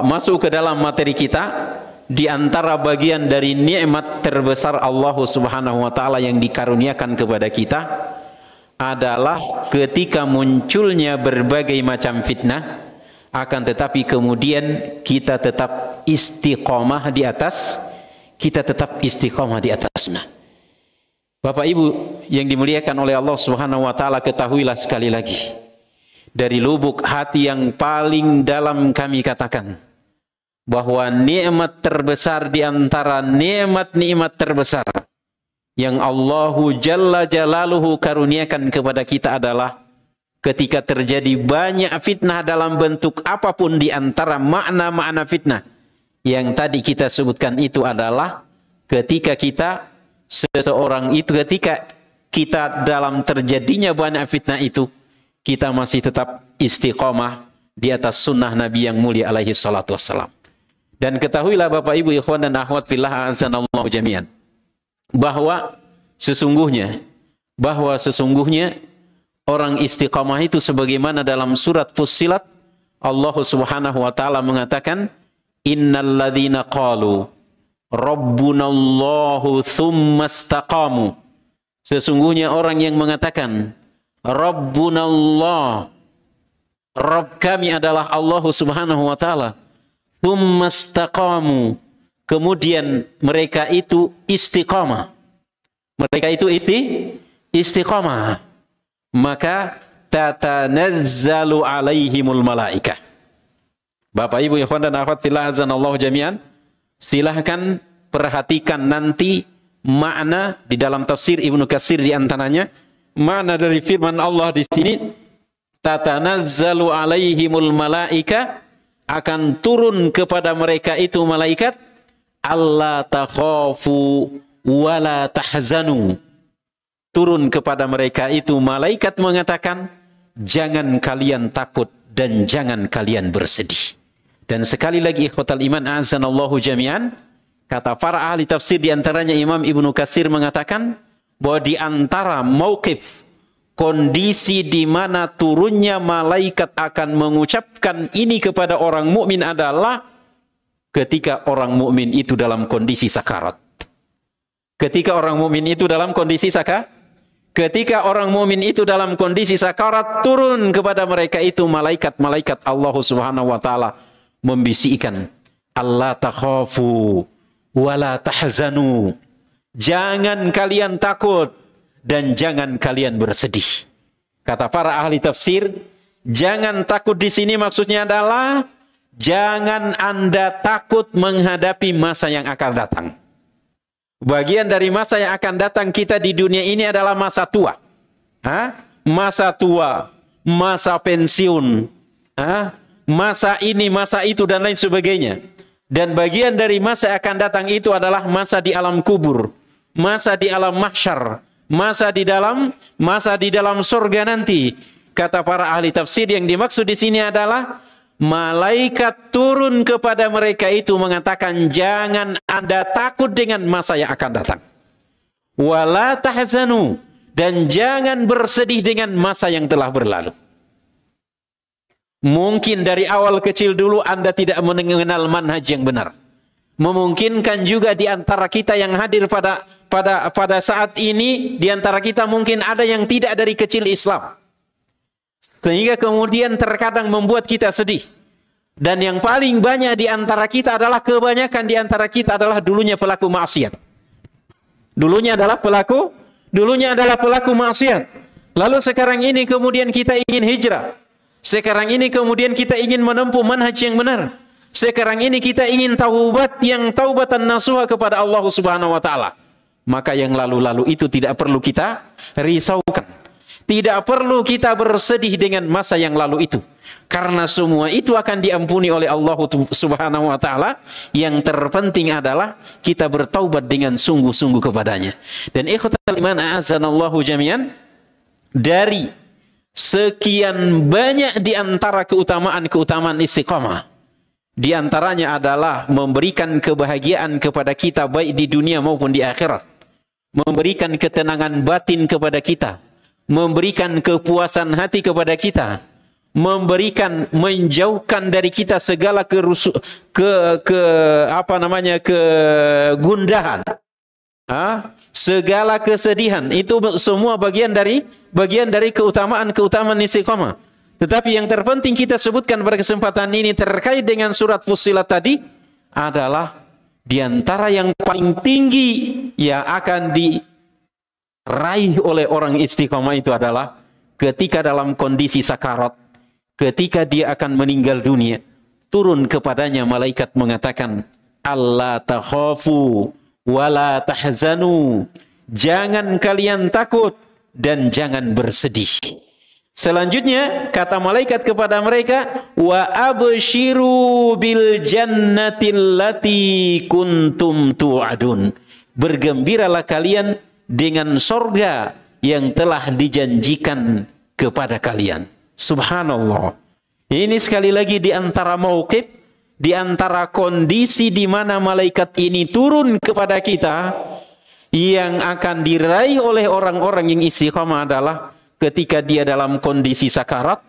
masuk ke dalam materi kita, di antara bagian dari nikmat terbesar Allah Subhanahu wa taala yang dikaruniakan kepada kita adalah ketika munculnya berbagai macam fitnah, akan tetapi kemudian kita tetap istiqomah di atas sunnah. Bapak Ibu yang dimuliakan oleh Allah Subhanahu wa taala, ketahuilah sekali lagi, dari lubuk hati yang paling dalam kami katakan bahwa nikmat terbesar di antara nikmat-nikmat terbesar yang Allahu Jalla Jalaluhu karuniakan kepada kita adalah ketika terjadi banyak fitnah dalam bentuk apapun. Di antara makna-makna fitnah yang tadi kita sebutkan itu adalah ketika kita dalam terjadinya banyak fitnah itu, kita masih tetap istiqomah di atas sunnah Nabi yang mulia alaihi salatu wassalam. Dan ketahuilah Bapak Ibu ikhwan dan akhwat fillah azanallahu jami'an, bahwa sesungguhnya orang istiqamah itu sebagaimana dalam surat Fussilat Allah Subhanahu wa taala mengatakan, innal ladzina qalu rabbunallahu tsumma istaqamu. Sesungguhnya orang yang mengatakan rabbunallah, Rabb kami adalah Allah Subhanahu wa taala, tsumma istaqamu, kemudian mereka itu istiqamah. Mereka itu istiqamah. Maka tatanazzalu alaihimul malaikah. Bapak Ibu ikhwan dan akhwat fillah azanallahu jami'an, silahkan perhatikan nanti makna di dalam tafsir Ibnu Katsir di antaranya, makna dari firman Allah di sini, tatanazzalu alaihimul malaikah, akan turun kepada mereka itu malaikat, alla takhafu wala tahzanu. Turun kepada mereka itu malaikat mengatakan, jangan kalian takut dan jangan kalian bersedih. Dan sekali lagi ikhwatal iman azanallahu jami'an, kata para ahli tafsir di antaranya Imam Ibnu Katsir mengatakan, bahwa di antara mauqif, kondisi di mana turunnya malaikat akan mengucapkan ini kepada orang mukmin adalah ketika orang mukmin itu dalam kondisi sakarat. Ketika orang mukmin itu dalam kondisi ketika orang mukmin itu dalam kondisi sakarat, turun kepada mereka itu malaikat-malaikat Allah Subhanahu wa taala membisikkan, "Allah takhafu wa la tahzanu." Jangan kalian takut dan jangan kalian bersedih. Kata para ahli tafsir, jangan takut di sini maksudnya adalah jangan Anda takut menghadapi masa yang akan datang. Bagian dari masa yang akan datang kita di dunia ini adalah masa tua. Masa tua, masa pensiun, masa ini, masa itu, dan lain sebagainya. Dan bagian dari masa yang akan datang itu adalah masa di alam kubur, masa di alam mahsyar, masa di dalam surga nanti. Kata para ahli tafsir, yang dimaksud di sini adalah malaikat turun kepada mereka itu mengatakan, jangan Anda takut dengan masa yang akan datang. Wala tahzanu, dan jangan bersedih dengan masa yang telah berlalu. Mungkin dari awal kecil dulu Anda tidak mengenal manhaj yang benar. Memungkinkan juga di antara kita yang hadir pada saat ini, di antara kita mungkin ada yang tidak dari kecil Islam. Sehingga kemudian terkadang membuat kita sedih. Dan yang paling banyak di antara kita adalah, kebanyakan di antara kita adalah dulunya pelaku maksiat. Dulunya adalah pelaku maksiat. Lalu sekarang ini kemudian kita ingin hijrah. Sekarang ini kemudian kita ingin menempuh manhaj yang benar. Sekarang ini kita ingin taubatan nasuha kepada Allah Subhanahu wa taala. Maka yang lalu-lalu itu tidak perlu kita risaukan. Tidak perlu kita bersedih dengan masa yang lalu itu. Karena semua itu akan diampuni oleh Allah Subhanahu wa taala. Yang terpenting adalah kita bertaubat dengan sungguh-sungguh kepadanya. Dan ikhwatal iman a'azanallahu jami'an, dari sekian banyak di antara keutamaan istiqamah, di antaranya adalah memberikan kebahagiaan kepada kita baik di dunia maupun di akhirat. Memberikan ketenangan batin kepada kita, memberikan kepuasan hati kepada kita, menjauhkan dari kita segala kegundahan, segala kesedihan. Itu semua bagian dari keutamaan istiqamah. Tetapi yang terpenting kita sebutkan pada kesempatan ini terkait dengan surat Fussilat tadi adalah di antara yang paling tinggi yang akan diraih oleh orang istiqamah itu adalah ketika dalam kondisi sakarat, ketika dia akan meninggal dunia, turun kepadanya malaikat mengatakan, Allah takhafu wala tahzanu, jangan kalian takut dan jangan bersedih. Selanjutnya kata malaikat kepada mereka, wa abshiru bil jannatil lati kuntum tu'adun, bergembiralah kalian dengan sorga yang telah dijanjikan kepada kalian. Subhanallah. Ini sekali lagi di antara mauqif, di antara kondisi di mana malaikat ini turun kepada kita, yang akan diraih oleh orang-orang yang istiqamah adalah ketika dia dalam kondisi sakarat,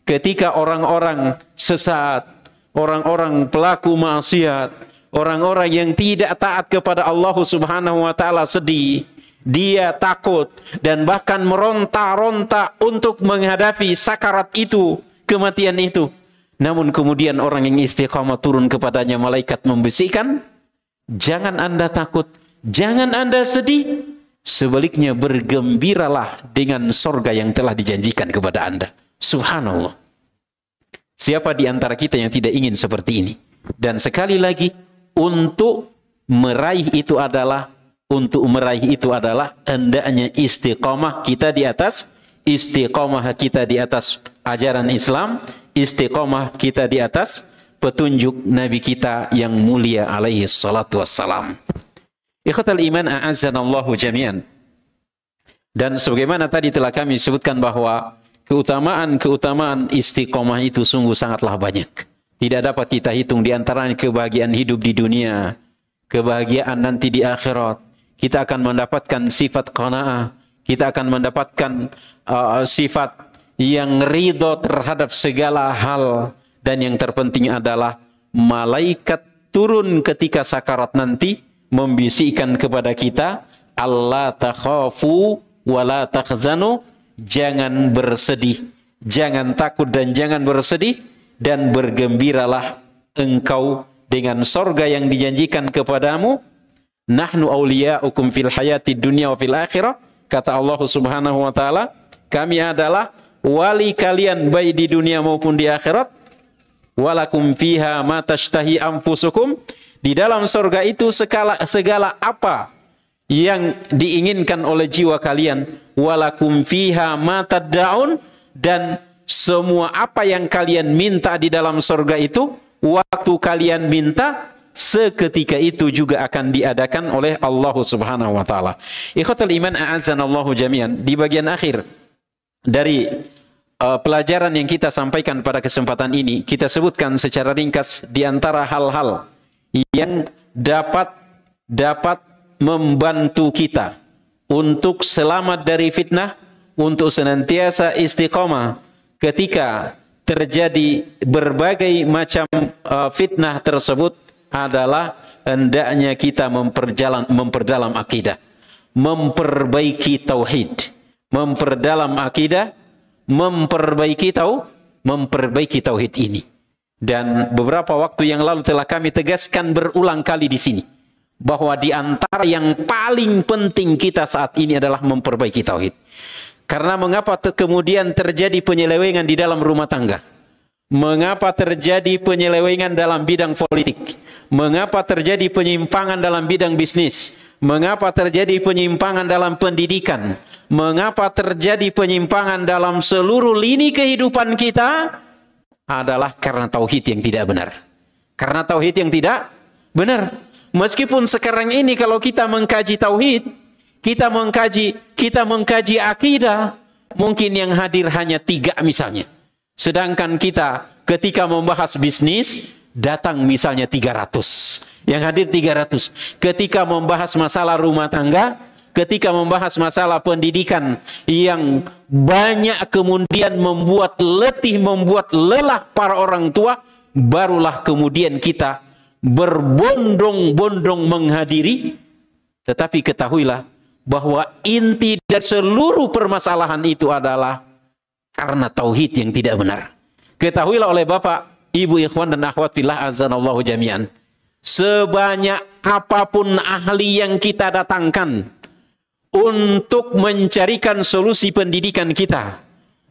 ketika orang-orang sesat, orang-orang pelaku maksiat, orang-orang yang tidak taat kepada Allah Subhanahu wa taala sedih, dia takut dan bahkan meronta-ronta untuk menghadapi sakarat itu, kematian itu. Namun kemudian orang yang istiqamah turun kepadanya malaikat membisikkan, jangan Anda takut, jangan Anda sedih. Sebaliknya bergembiralah dengan sorga yang telah dijanjikan kepada Anda. Subhanallah. Siapa di antara kita yang tidak ingin seperti ini? Dan sekali lagi, untuk meraih itu adalah hendaknya istiqamah kita di atas ajaran Islam, istiqamah kita di atas petunjuk Nabi kita yang mulia alaihi salatu wassalam. Ikhwatal iman a'azzanallahu jami'an. Dan sebagaimana tadi telah kami sebutkan bahwa keutamaan istiqomah itu sungguh sangatlah banyak. Tidak dapat kita hitung, di antaranya kebahagiaan hidup di dunia, kebahagiaan nanti di akhirat. kita akan mendapatkan sifat qanaah, kita akan mendapatkan sifat yang ridho terhadap segala hal, dan yang terpenting adalah malaikat turun ketika sakarat nanti membisikkan kepada kita, Allah takhafu wala takhzanu, jangan bersedih, jangan takut dan jangan bersedih, dan bergembiralah engkau dengan sorga yang dijanjikan kepadamu. Nahnu awliya'ukum fil hayati dunya wa fil akhirah, kata Allah Subhanahu wa taala, kami adalah wali kalian baik di dunia maupun di akhirat. Walakum fiha ma tashtahi anfusukum, di dalam sorga itu segala apa yang diinginkan oleh jiwa kalian. Walakum fiha ma tad'un, dan semua apa yang kalian minta di dalam sorga itu, waktu kalian minta, seketika itu juga akan diadakan oleh Allah Subhanahu wa taala. Ikhwatul iman a'azzanallahu jami'an, di bagian akhir dari pelajaran yang kita sampaikan pada kesempatan ini, kita sebutkan secara ringkas di antara hal-hal yang dapat membantu kita untuk selamat dari fitnah, untuk senantiasa istiqomah ketika terjadi berbagai macam fitnah tersebut, adalah hendaknya kita memperdalam akidah, memperbaiki tauhid, memperdalam akidah, memperbaiki tauhid ini. Dan beberapa waktu yang lalu telah kami tegaskan berulang kali di sini bahwa di antara yang paling penting kita saat ini adalah memperbaiki tauhid. Karena mengapa kemudian terjadi penyelewengan di dalam rumah tangga? Mengapa terjadi penyelewengan dalam bidang politik? Mengapa terjadi penyimpangan dalam bidang bisnis? Mengapa terjadi penyimpangan dalam pendidikan? Mengapa terjadi penyimpangan dalam seluruh lini kehidupan kita? Adalah karena tauhid yang tidak benar. Karena tauhid yang tidak benar. Meskipun sekarang ini kalau kita mengkaji tauhid, kita mengkaji akidah, mungkin yang hadir hanya 3 misalnya. Sedangkan kita ketika membahas bisnis, datang misalnya 300. Yang hadir 300. Ketika membahas masalah rumah tangga, ketika membahas masalah pendidikan yang banyak kemudian membuat letih, membuat lelah para orang tua, barulah kemudian kita berbondong-bondong menghadiri. Tetapi ketahuilah bahwa inti dari seluruh permasalahan itu adalah karena tauhid yang tidak benar. Ketahuilah oleh Bapak, Ibu, ikhwan dan akhwat fillah azanallahu jami'an, sebanyak apapun ahli yang kita datangkan untuk mencarikan solusi pendidikan kita,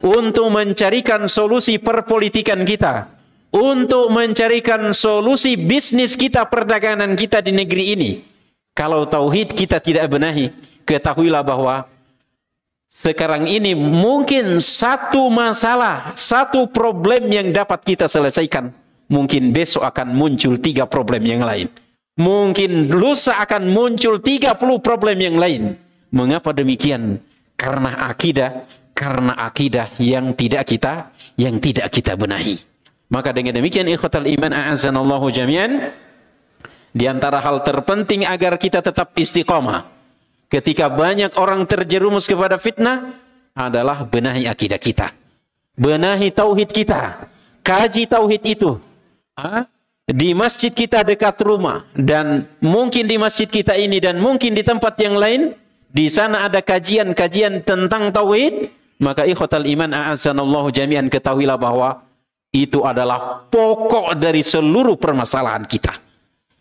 untuk mencarikan solusi perpolitikan kita, untuk mencarikan solusi bisnis kita, perdagangan kita di negeri ini, kalau tauhid kita tidak benahi, ketahuilah bahwa sekarang ini mungkin satu masalah, satu problem yang dapat kita selesaikan, mungkin besok akan muncul 3 problem yang lain. Mungkin lusa akan muncul 30 problem yang lain. Mengapa demikian? Karena akidah yang tidak kita benahi. Maka dengan demikian ikhwatal iman a'azzanallahu jami'an, di antara hal terpenting agar kita tetap istiqomah ketika banyak orang terjerumus kepada fitnah adalah benahi akidah kita, benahi tauhid kita, kaji tauhid itu di masjid kita dekat rumah, dan mungkin di masjid kita ini dan mungkin di tempat yang lain, di sana ada kajian-kajian tentang tauhid. Maka ikhwatal iman a'azzanallahu jami'an, ketahuilah bahwa itu adalah pokok dari seluruh permasalahan kita.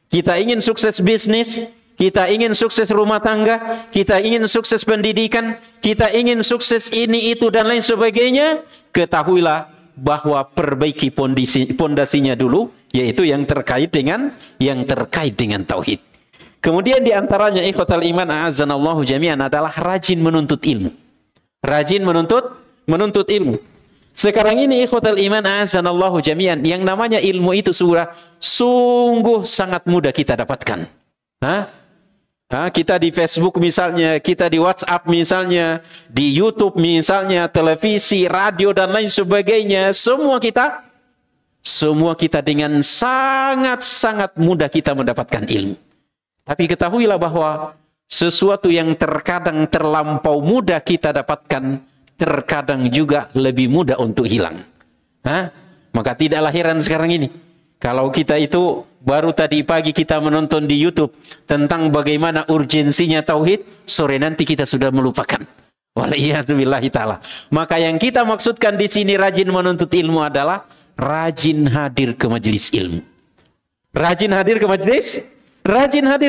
Kita ingin sukses bisnis, kita ingin sukses rumah tangga, kita ingin sukses pendidikan, kita ingin sukses ini, itu, dan lain sebagainya. Ketahuilah bahwa perbaiki pondasinya dulu, yaitu yang terkait dengan tauhid. Kemudian di antaranya ikhwatal iman a'azzanallahu jami'an adalah rajin menuntut ilmu. Rajin menuntut ilmu. Sekarang ini ikhwatal iman a'azzanallahu jami'an, yang namanya ilmu itu sungguh sangat mudah kita dapatkan. Kita di Facebook misalnya, kita di WhatsApp misalnya, di YouTube misalnya, televisi, radio dan lain sebagainya, semua kita dengan sangat-sangat mudah kita mendapatkan ilmu. Tapi ketahuilah bahwa sesuatu yang terkadang terlampau mudah kita dapatkan, terkadang juga lebih mudah untuk hilang. Maka tidaklah heran sekarang ini kalau kita itu baru tadi pagi kita menonton di YouTube tentang bagaimana urgensinya tauhid, sore nanti kita sudah melupakan. Waliyahzubillahi ta'ala. Maka yang kita maksudkan di sini rajin menuntut ilmu adalah rajin hadir ke majelis ilmu. Rajin hadir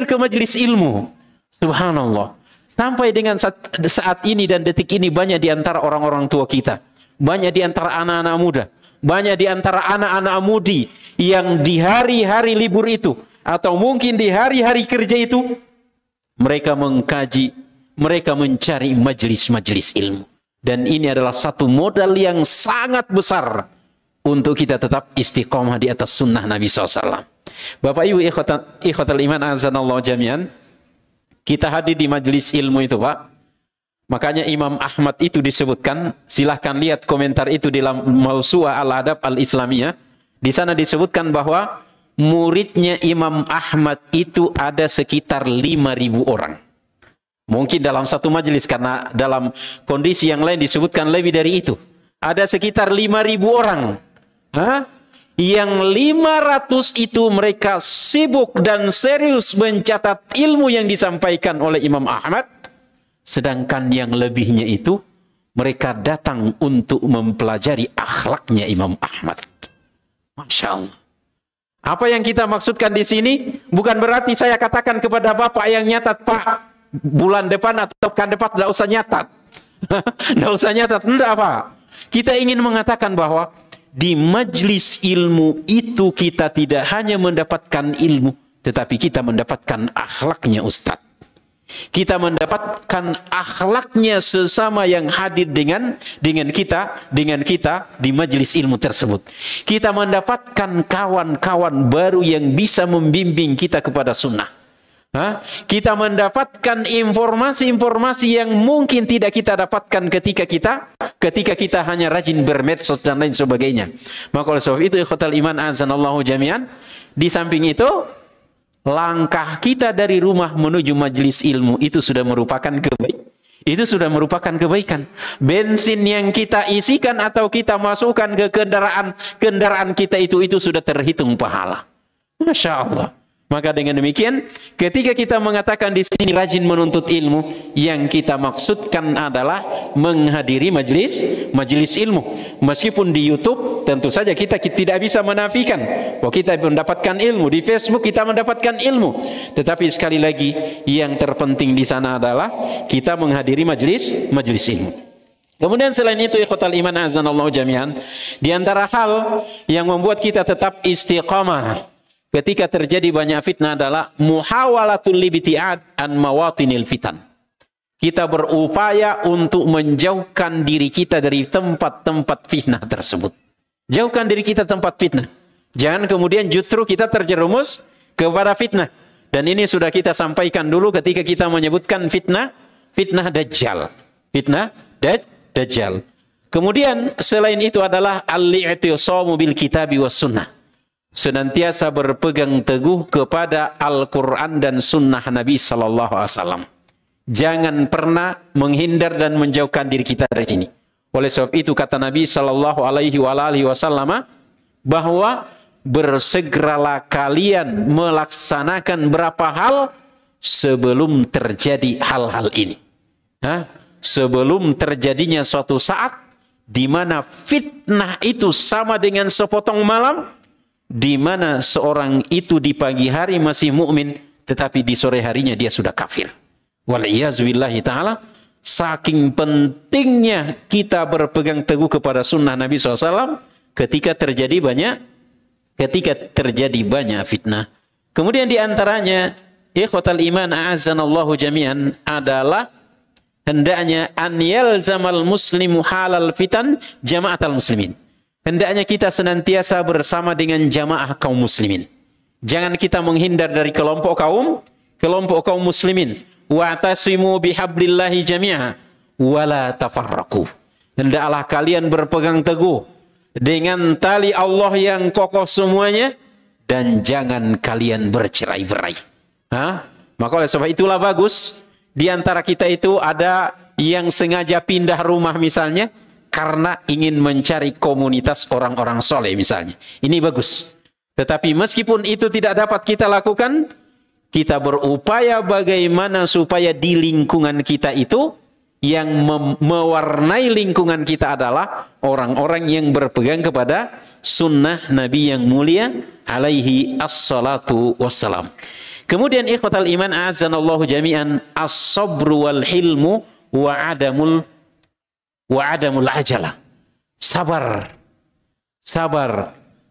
ke majelis ilmu. Subhanallah. Sampai dengan saat ini dan detik ini banyak di antara orang-orang tua kita, banyak di antara anak-anak muda, banyak di antara anak-anak mudi yang di hari-hari libur itu atau mungkin di hari-hari kerja itu mereka mengkaji, mereka mencari majelis-majelis ilmu. Dan ini adalah satu modal yang sangat besar untuk kita tetap istiqomah di atas sunnah Nabi SAW. Bapak Ibu ikhwatal iman azanallahu jami'an, kita hadir di majelis ilmu itu Pak. Makanya Imam Ahmad itu disebutkan, silahkan lihat komentar itu di dalam Mawsu'ah Al-Adab Al-Islamiyah. Di sana disebutkan bahwa muridnya Imam Ahmad itu ada sekitar 5.000 orang. Mungkin dalam satu majelis, karena dalam kondisi yang lain disebutkan lebih dari itu. Ada sekitar 5.000 orang. Yang 500 itu mereka sibuk dan serius mencatat ilmu yang disampaikan oleh Imam Ahmad. Sedangkan yang lebihnya itu mereka datang untuk mempelajari akhlaknya Imam Ahmad. Masya Allah. Apa yang kita maksudkan di sini bukan berarti saya katakan kepada Bapak yang nyatat, Pak, bulan depan atau pekan depan tidak usah nyatat. Tidak usah nyatat. Tidak, Pak. Kita ingin mengatakan bahwa di majelis ilmu itu kita tidak hanya mendapatkan ilmu, tetapi kita mendapatkan akhlaknya Ustadz. Kita mendapatkan akhlaknya sesama yang hadir dengan kita di majelis ilmu tersebut. Kita mendapatkan kawan-kawan baru yang bisa membimbing kita kepada sunnah. Kita mendapatkan informasi-informasi yang mungkin tidak kita dapatkan ketika kita hanya rajin bermedsos dan lain sebagainya. Maka oleh sebab itu ikhwatal iman azanallahu jami'an, di samping itu langkah kita dari rumah menuju majelis ilmu itu sudah merupakan kebaikan. Bensin yang kita isikan atau kita masukkan ke kendaraan kita itu sudah terhitung pahala. Masya Allah. Maka dengan demikian, ketika kita mengatakan di sini rajin menuntut ilmu, yang kita maksudkan adalah menghadiri majelis ilmu. Meskipun di YouTube, tentu saja kita tidak bisa menafikan bahwa kita mendapatkan ilmu. Di Facebook kita mendapatkan ilmu. Tetapi sekali lagi, yang terpenting di sana adalah kita menghadiri majelis ilmu. Kemudian selain itu, ikhwatal iman azanallahu jami'an, di antara hal yang membuat kita tetap istiqamah ketika terjadi banyak fitnah adalah muhawalatul libti'ad an mawatinil fitan. Kita berupaya untuk menjauhkan diri kita dari tempat-tempat fitnah tersebut. Jauhkan diri kita tempat fitnah. Jangan kemudian justru kita terjerumus kepada fitnah. Dan ini sudah kita sampaikan dulu ketika kita menyebutkan fitnah Dajjal. Fitnah Dajjal. Kemudian selain itu adalah al-i'tisamu bil kitabi was sunnah. Senantiasa berpegang teguh kepada Al-Quran dan Sunnah Nabi Sallallahu Alaihi Wasallam. Jangan pernah menghindar dan menjauhkan diri kita dari sini. Oleh sebab itu kata Nabi Sallallahu Alaihi Wasallam bahwa bersegeralah kalian melaksanakan berapa hal sebelum terjadi hal-hal ini. Sebelum terjadinya suatu saat di mana fitnah itu sama dengan sepotong malam, di mana seorang itu di pagi hari masih mukmin, tetapi di sore harinya dia sudah kafir. Wal'iyazubillahi ta'ala, saking pentingnya kita berpegang teguh kepada sunnah Nabi SAW ketika terjadi banyak fitnah. Kemudian di antaranya, ikhwatal iman a'azanallahu jami'an, adalah hendaknya an yalzamal muslimu halal fitan jama'atal muslimin. Hendaknya kita senantiasa bersama dengan jamaah kaum muslimin. Jangan kita menghindar dari kelompok kaum muslimin. Wa'tasimu bihablillahi jami'a wala tafarraqu. Hendaklah kalian berpegang teguh dengan tali Allah yang kokoh semuanya dan jangan kalian bercerai-berai. Maka oleh sebab itulah bagus Di antara kita itu ada yang sengaja pindah rumah misalnya karena ingin mencari komunitas orang-orang soleh misalnya. Ini bagus. Tetapi meskipun itu tidak dapat kita lakukan, kita berupaya bagaimana supaya di lingkungan kita itu yang mewarnai lingkungan kita adalah orang-orang yang berpegang kepada sunnah Nabi yang mulia alaihi assalatu wassalam. Kemudian ikhwatal iman a'azzanallahu jami'an, as-sabru wal hilmu wa adamul ajalah. Sabar,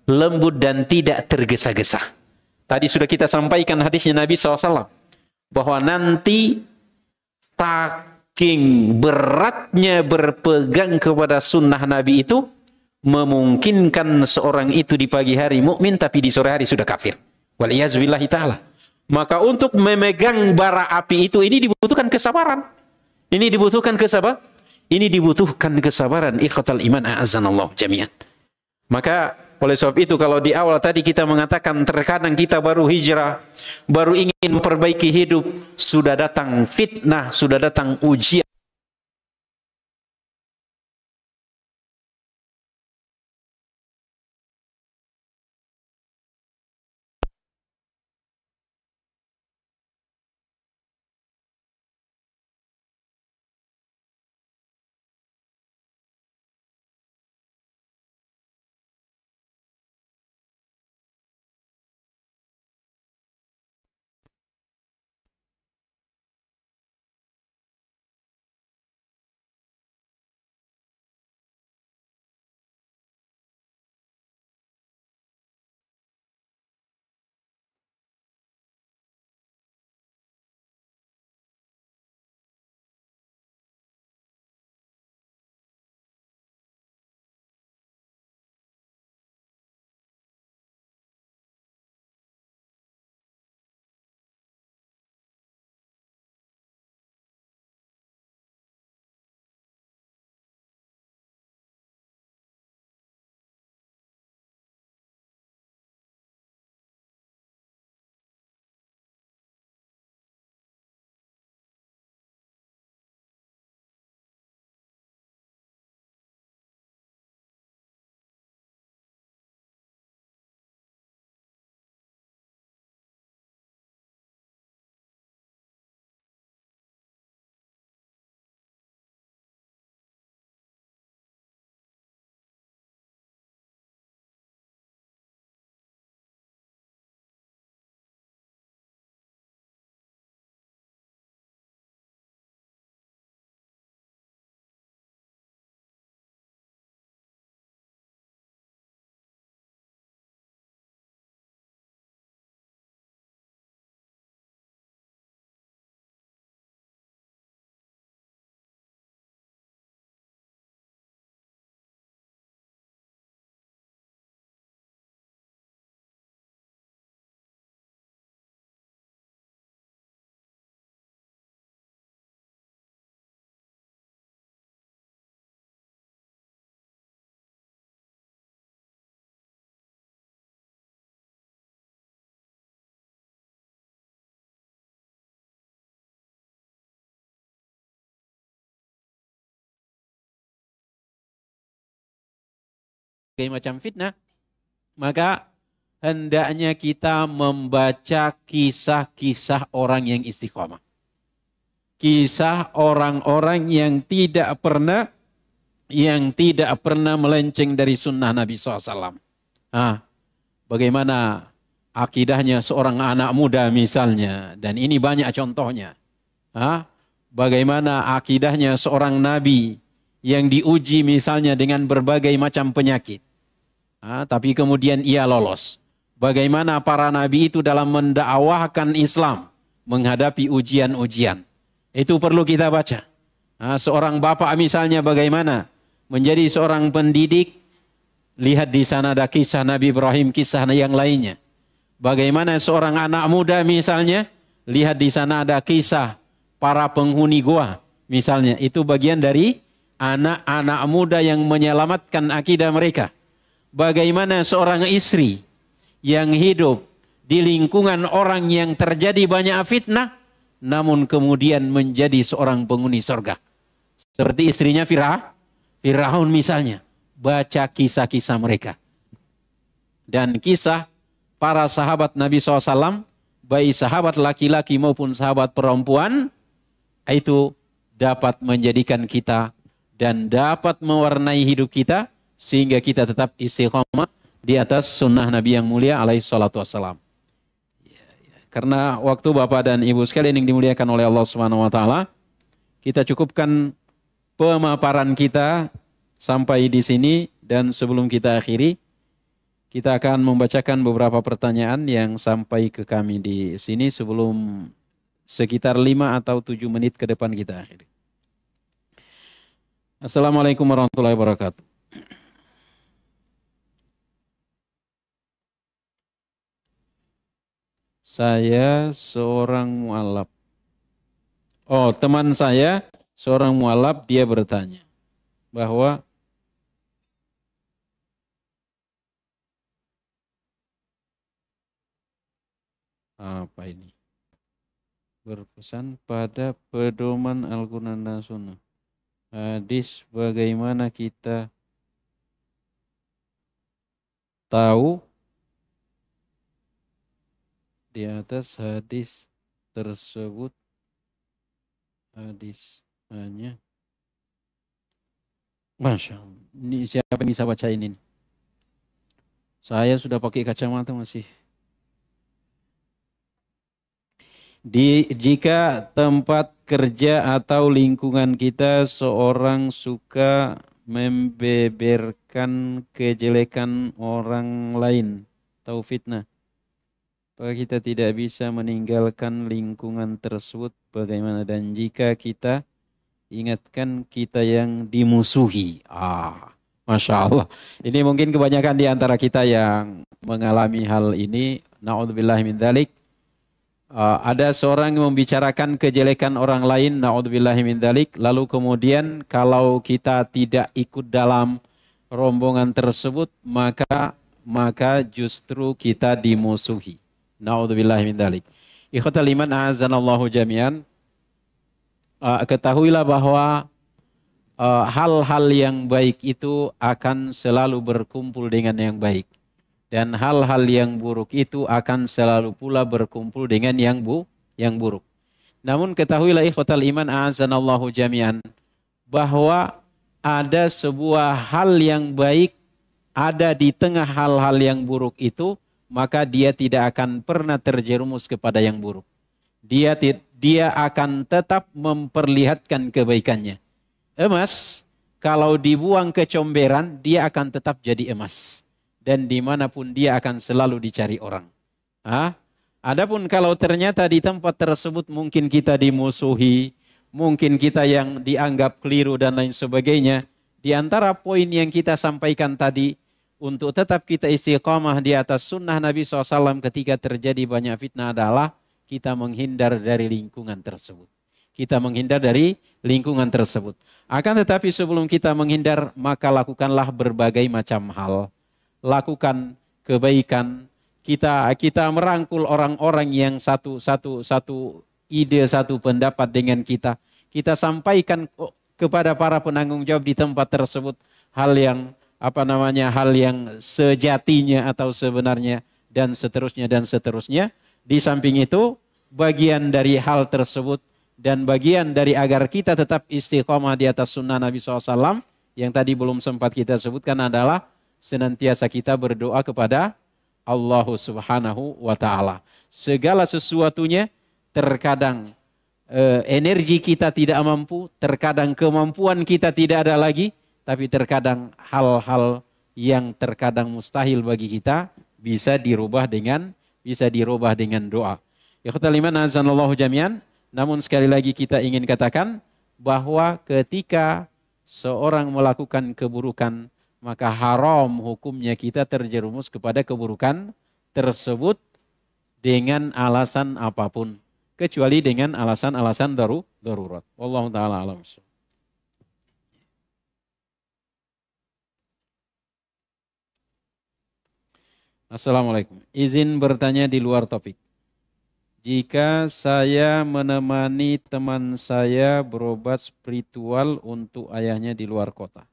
lembut dan tidak tergesa-gesa. Tadi sudah kita sampaikan hadisnya Nabi SAW bahwa nanti saking beratnya berpegang kepada sunnah Nabi itu memungkinkan seorang itu di pagi hari mukmin tapi di sore hari sudah kafir. Waliyazubillahi ta'ala. Maka untuk memegang bara api itu ini dibutuhkan kesabaran. Ini dibutuhkan kesabaran. Ikhwatal iman a'azzanallahu jami'an. Maka oleh sebab itu kalau di awal tadi kita mengatakan terkadang kita baru hijrah, baru ingin memperbaiki hidup, sudah datang fitnah, sudah datang ujian. Macam fitnah, maka hendaknya kita membaca kisah-kisah orang yang istiqomah. Kisah orang-orang yang tidak pernah melenceng dari sunnah Nabi SAW. Bagaimana akidahnya seorang anak muda misalnya, dan ini banyak contohnya. Bagaimana akidahnya seorang nabi yang diuji misalnya dengan berbagai macam penyakit. Tapi kemudian ia lolos. Bagaimana para nabi itu dalam mendakwahkan Islam menghadapi ujian-ujian. Itu perlu kita baca. Seorang bapak misalnya bagaimana menjadi seorang pendidik. Lihat di sana ada kisah Nabi Ibrahim, kisah yang lainnya. Bagaimana seorang anak muda misalnya. Lihat di sana ada kisah para penghuni gua misalnya. Itu bagian dari anak-anak muda yang menyelamatkan akidah mereka. Bagaimana seorang istri yang hidup di lingkungan orang yang terjadi banyak fitnah, namun kemudian menjadi seorang penghuni surga. Seperti istrinya Firaun misalnya. Baca kisah-kisah mereka. Dan kisah para sahabat Nabi SAW, baik sahabat laki-laki maupun sahabat perempuan, itu dapat menjadikan kita dan dapat mewarnai hidup kita sehingga kita tetap istiqomah di atas sunnah Nabi yang mulia alaihi salatu wassalam. Karena waktu Bapak dan Ibu sekalian yang dimuliakan oleh Allah Subhanahu wa taala, kita cukupkan pemaparan kita sampai di sini dan sebelum kita akhiri, kita akan membacakan beberapa pertanyaan yang sampai ke kami di sini sebelum sekitar 5 atau 7 menit ke depan kita akhiri. Assalamualaikum warahmatullahi wabarakatuh. Saya seorang mualaf. Oh, teman saya seorang mualaf, dia bertanya bahwa apa ini? Berpesan pada pedoman Al-Quran dan Sunnah. Hadis bagaimana kita tahu di atas hadis tersebut hadis hanya Masya Allah. Ini siapa yang bisa baca ini? Saya sudah pakai kacamata masih. Jika tempat kerja atau lingkungan kita seorang suka membeberkan kejelekan orang lain atau fitnah, apakah kita tidak bisa meninggalkan lingkungan tersebut bagaimana? Dan jika kita ingatkan kita yang dimusuhi, Masya Allah. Ini mungkin kebanyakan di antara kita yang mengalami hal ini. Na'udzubillah min dzalik. Ada seorang yang membicarakan kejelekan orang lain, na'udzubillah min dzalik, lalu kemudian kalau kita tidak ikut dalam rombongan tersebut, maka justru kita dimusuhi. Na'udzubillah min dzalik. Ikhwatal iman a'azanallahu jami'an. Ketahuilah bahwa hal-hal yang baik itu akan selalu berkumpul dengan yang baik. Dan hal-hal yang buruk itu akan selalu pula berkumpul dengan yang buruk. Namun ketahuilah ikhwatal iman a'azanallahu jami'an, bahwa ada sebuah hal yang baik ada di tengah hal-hal yang buruk itu, maka dia tidak akan pernah terjerumus kepada yang buruk. Dia akan tetap memperlihatkan kebaikannya. Emas, kalau dibuang ke comberan, dia akan tetap jadi emas. Dan dimanapun dia akan selalu dicari orang. Adapun kalau ternyata di tempat tersebut mungkin kita dimusuhi, mungkin kita yang dianggap keliru dan lain sebagainya, di antara poin yang kita sampaikan tadi, untuk tetap kita istiqamah di atas sunnah Nabi SAW ketika terjadi banyak fitnah adalah kita menghindar dari lingkungan tersebut. Kita menghindar dari lingkungan tersebut. Akan tetapi sebelum kita menghindar, maka lakukanlah berbagai macam hal. Lakukan kebaikan. Kita merangkul orang-orang yang satu ide, satu pendapat dengan kita. Kita sampaikan kepada para penanggung jawab di tempat tersebut hal yang hal yang sejatinya atau sebenarnya dan seterusnya. Di samping itu, bagian dari hal tersebut dan bagian dari agar kita tetap istiqomah di atas sunnah Nabi SAW yang tadi belum sempat kita sebutkan adalah senantiasa kita berdoa kepada Allah Subhanahu wa Ta'ala. Segala sesuatunya, terkadang energi kita tidak mampu, terkadang kemampuan kita tidak ada lagi, tapi terkadang hal-hal yang terkadang mustahil bagi kita bisa dirubah dengan doa. Ikhwatal iman azanallahu jami'an. Namun sekali lagi kita ingin katakan bahwa ketika seorang melakukan keburukan, maka haram hukumnya kita terjerumus kepada keburukan tersebut dengan alasan apapun, kecuali dengan alasan-alasan darurat. Wallahu ta'ala alam. Assalamualaikum. Izin bertanya di luar topik. jika saya menemani teman saya berobat spiritual untuk ayahnya di luar kota.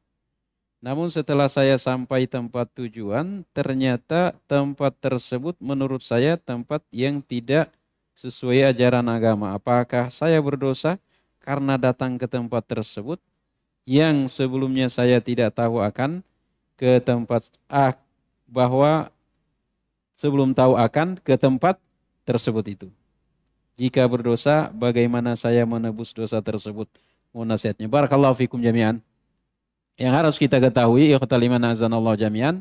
Namun setelah saya sampai tempat tujuan, ternyata tempat tersebut menurut saya tempat yang tidak sesuai ajaran agama. Apakah saya berdosa karena datang ke tempat tersebut yang sebelumnya saya tidak tahu akan ke tempat bahwa sebelum tahu akan ke tempat tersebut itu. Jika berdosa, bagaimana saya menebus dosa tersebut? Mohon nasihatnya. Barakallahu fikum jami'an. Yang harus kita ketahui, ikhwatal iman azanallahu jami'an,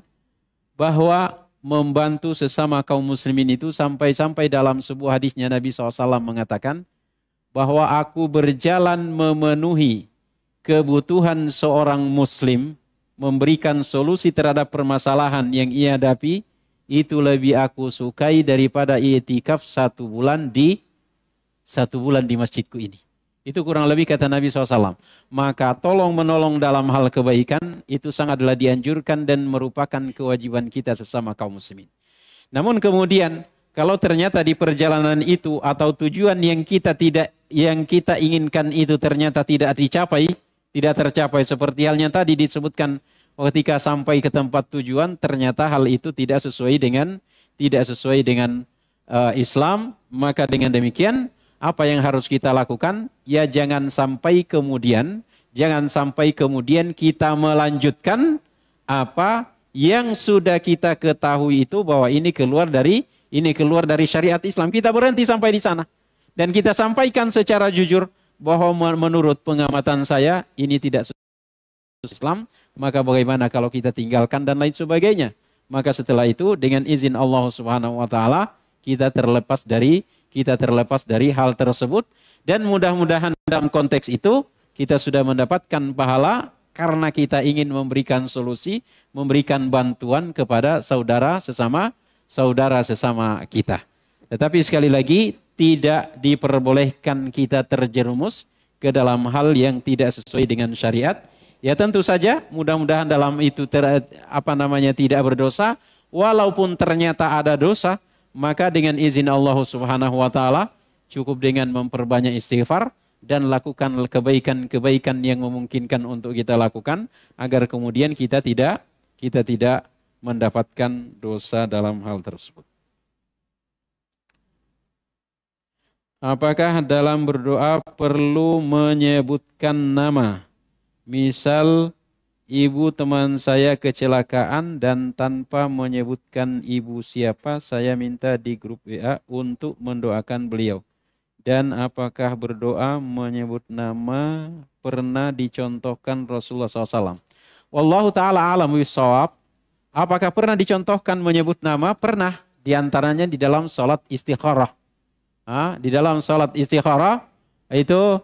bahwa membantu sesama kaum muslimin itu sampai-sampai dalam sebuah hadisnya Nabi SAW mengatakan bahwa aku berjalan memenuhi kebutuhan seorang muslim, memberikan solusi terhadap permasalahan yang ia hadapi, itu lebih aku sukai daripada i'tikaf 1 bulan di masjidku ini. Itu kurang lebih kata Nabi SAW. Maka tolong menolong dalam hal kebaikan itu sangatlah dianjurkan dan merupakan kewajiban kita sesama kaum muslimin. Namun kemudian kalau ternyata di perjalanan itu atau tujuan yang kita inginkan itu ternyata tidak tercapai seperti halnya tadi disebutkan ketika sampai ke tempat tujuan ternyata hal itu tidak sesuai dengan Islam, maka dengan demikian apa yang harus kita lakukan? Ya jangan sampai kemudian kita melanjutkan apa yang sudah kita ketahui itu bahwa ini keluar dari syariat Islam. Kita berhenti sampai di sana. Dan kita sampaikan secara jujur bahwa menurut pengamatan saya ini tidak sesuai Islam, maka bagaimana kalau kita tinggalkan dan lain sebagainya? Maka setelah itu dengan izin Allah Subhanahu wa taala kita terlepas dari hal tersebut dan mudah-mudahan dalam konteks itu kita sudah mendapatkan pahala karena kita ingin memberikan solusi, memberikan bantuan kepada saudara sesama kita. Tetapi sekali lagi tidak diperbolehkan kita terjerumus ke dalam hal yang tidak sesuai dengan syariat. Ya tentu saja mudah-mudahan dalam itu tidak berdosa, walaupun ternyata ada dosa, maka dengan izin Allah Subhanahu wa taala cukup dengan memperbanyak istighfar dan lakukan kebaikan-kebaikan yang memungkinkan untuk kita lakukan agar kemudian kita tidak mendapatkan dosa dalam hal tersebut. Apakah dalam berdoa perlu menyebutkan nama? Misal ibu teman saya kecelakaan dan tanpa menyebutkan ibu siapa, saya minta di grup WA untuk mendoakan beliau. Dan apakah berdoa menyebut nama pernah dicontohkan Rasulullah SAW? Wallahu ta'ala alam bisawab. Apakah pernah dicontohkan menyebut nama? Pernah. Di antaranya di dalam salat istikharah. Di dalam salat istikharah itu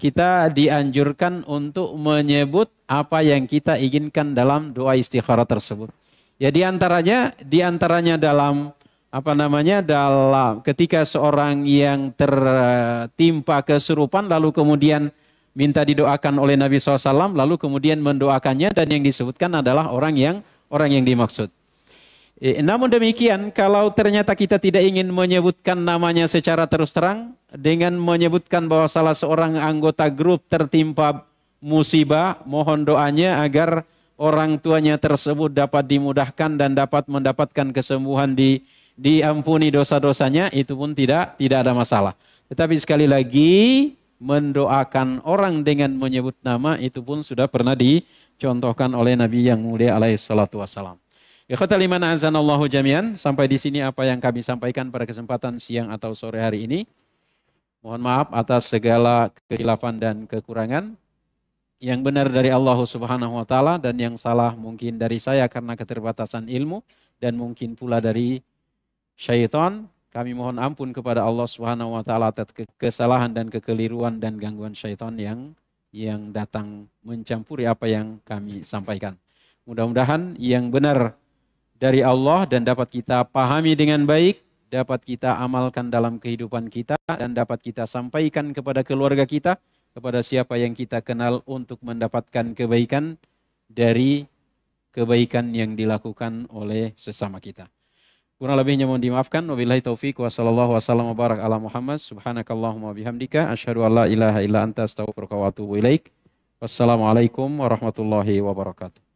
kita dianjurkan untuk menyebut apa yang kita inginkan dalam doa istikharah tersebut. Ya di antaranya dalam dalam ketika seorang yang tertimpa kesurupan lalu kemudian minta didoakan oleh Nabi SAW lalu kemudian mendoakannya dan yang disebutkan adalah orang yang dimaksud. Namun demikian kalau ternyata kita tidak ingin menyebutkan namanya secara terus terang dengan menyebutkan bahwa salah seorang anggota grup tertimpa musibah, mohon doanya agar orang tuanya tersebut dapat dimudahkan dan dapat mendapatkan kesembuhan, diampuni dosa-dosanya, itu pun tidak ada masalah. Tetapi sekali lagi mendoakan orang dengan menyebut nama itu pun sudah pernah dicontohkan oleh Nabi yang mulia alaihi salatu wassalam. Ikhwatal iman azanallahu jami'an, sampai di sini apa yang kami sampaikan pada kesempatan siang atau sore hari ini. Mohon maaf atas segala kekhilafan dan kekurangan. Yang benar dari Allah Subhanahu wa taala dan yang salah mungkin dari saya karena keterbatasan ilmu dan mungkin pula dari syaitan. Kami mohon ampun kepada Allah Subhanahu wa taala atas kesalahan dan kekeliruan dan gangguan syaitan yang datang mencampuri apa yang kami sampaikan. Mudah-mudahan yang benar dari Allah dan dapat kita pahami dengan baik, dapat kita amalkan dalam kehidupan kita dan dapat kita sampaikan kepada keluarga kita, kepada siapa yang kita kenal untuk mendapatkan kebaikan dari kebaikan yang dilakukan oleh sesama kita. Kurang lebihnya mohon dimaafkan. Wabillahi taufiq wa sallallahu wasallam wa barak ala Muhammad. Subhanakallahumma bihamdika asyhadu an la ilaha illa anta astaghfiruka wa atubu ilaik. Wassalamualaikum warahmatullahi wabarakatuh.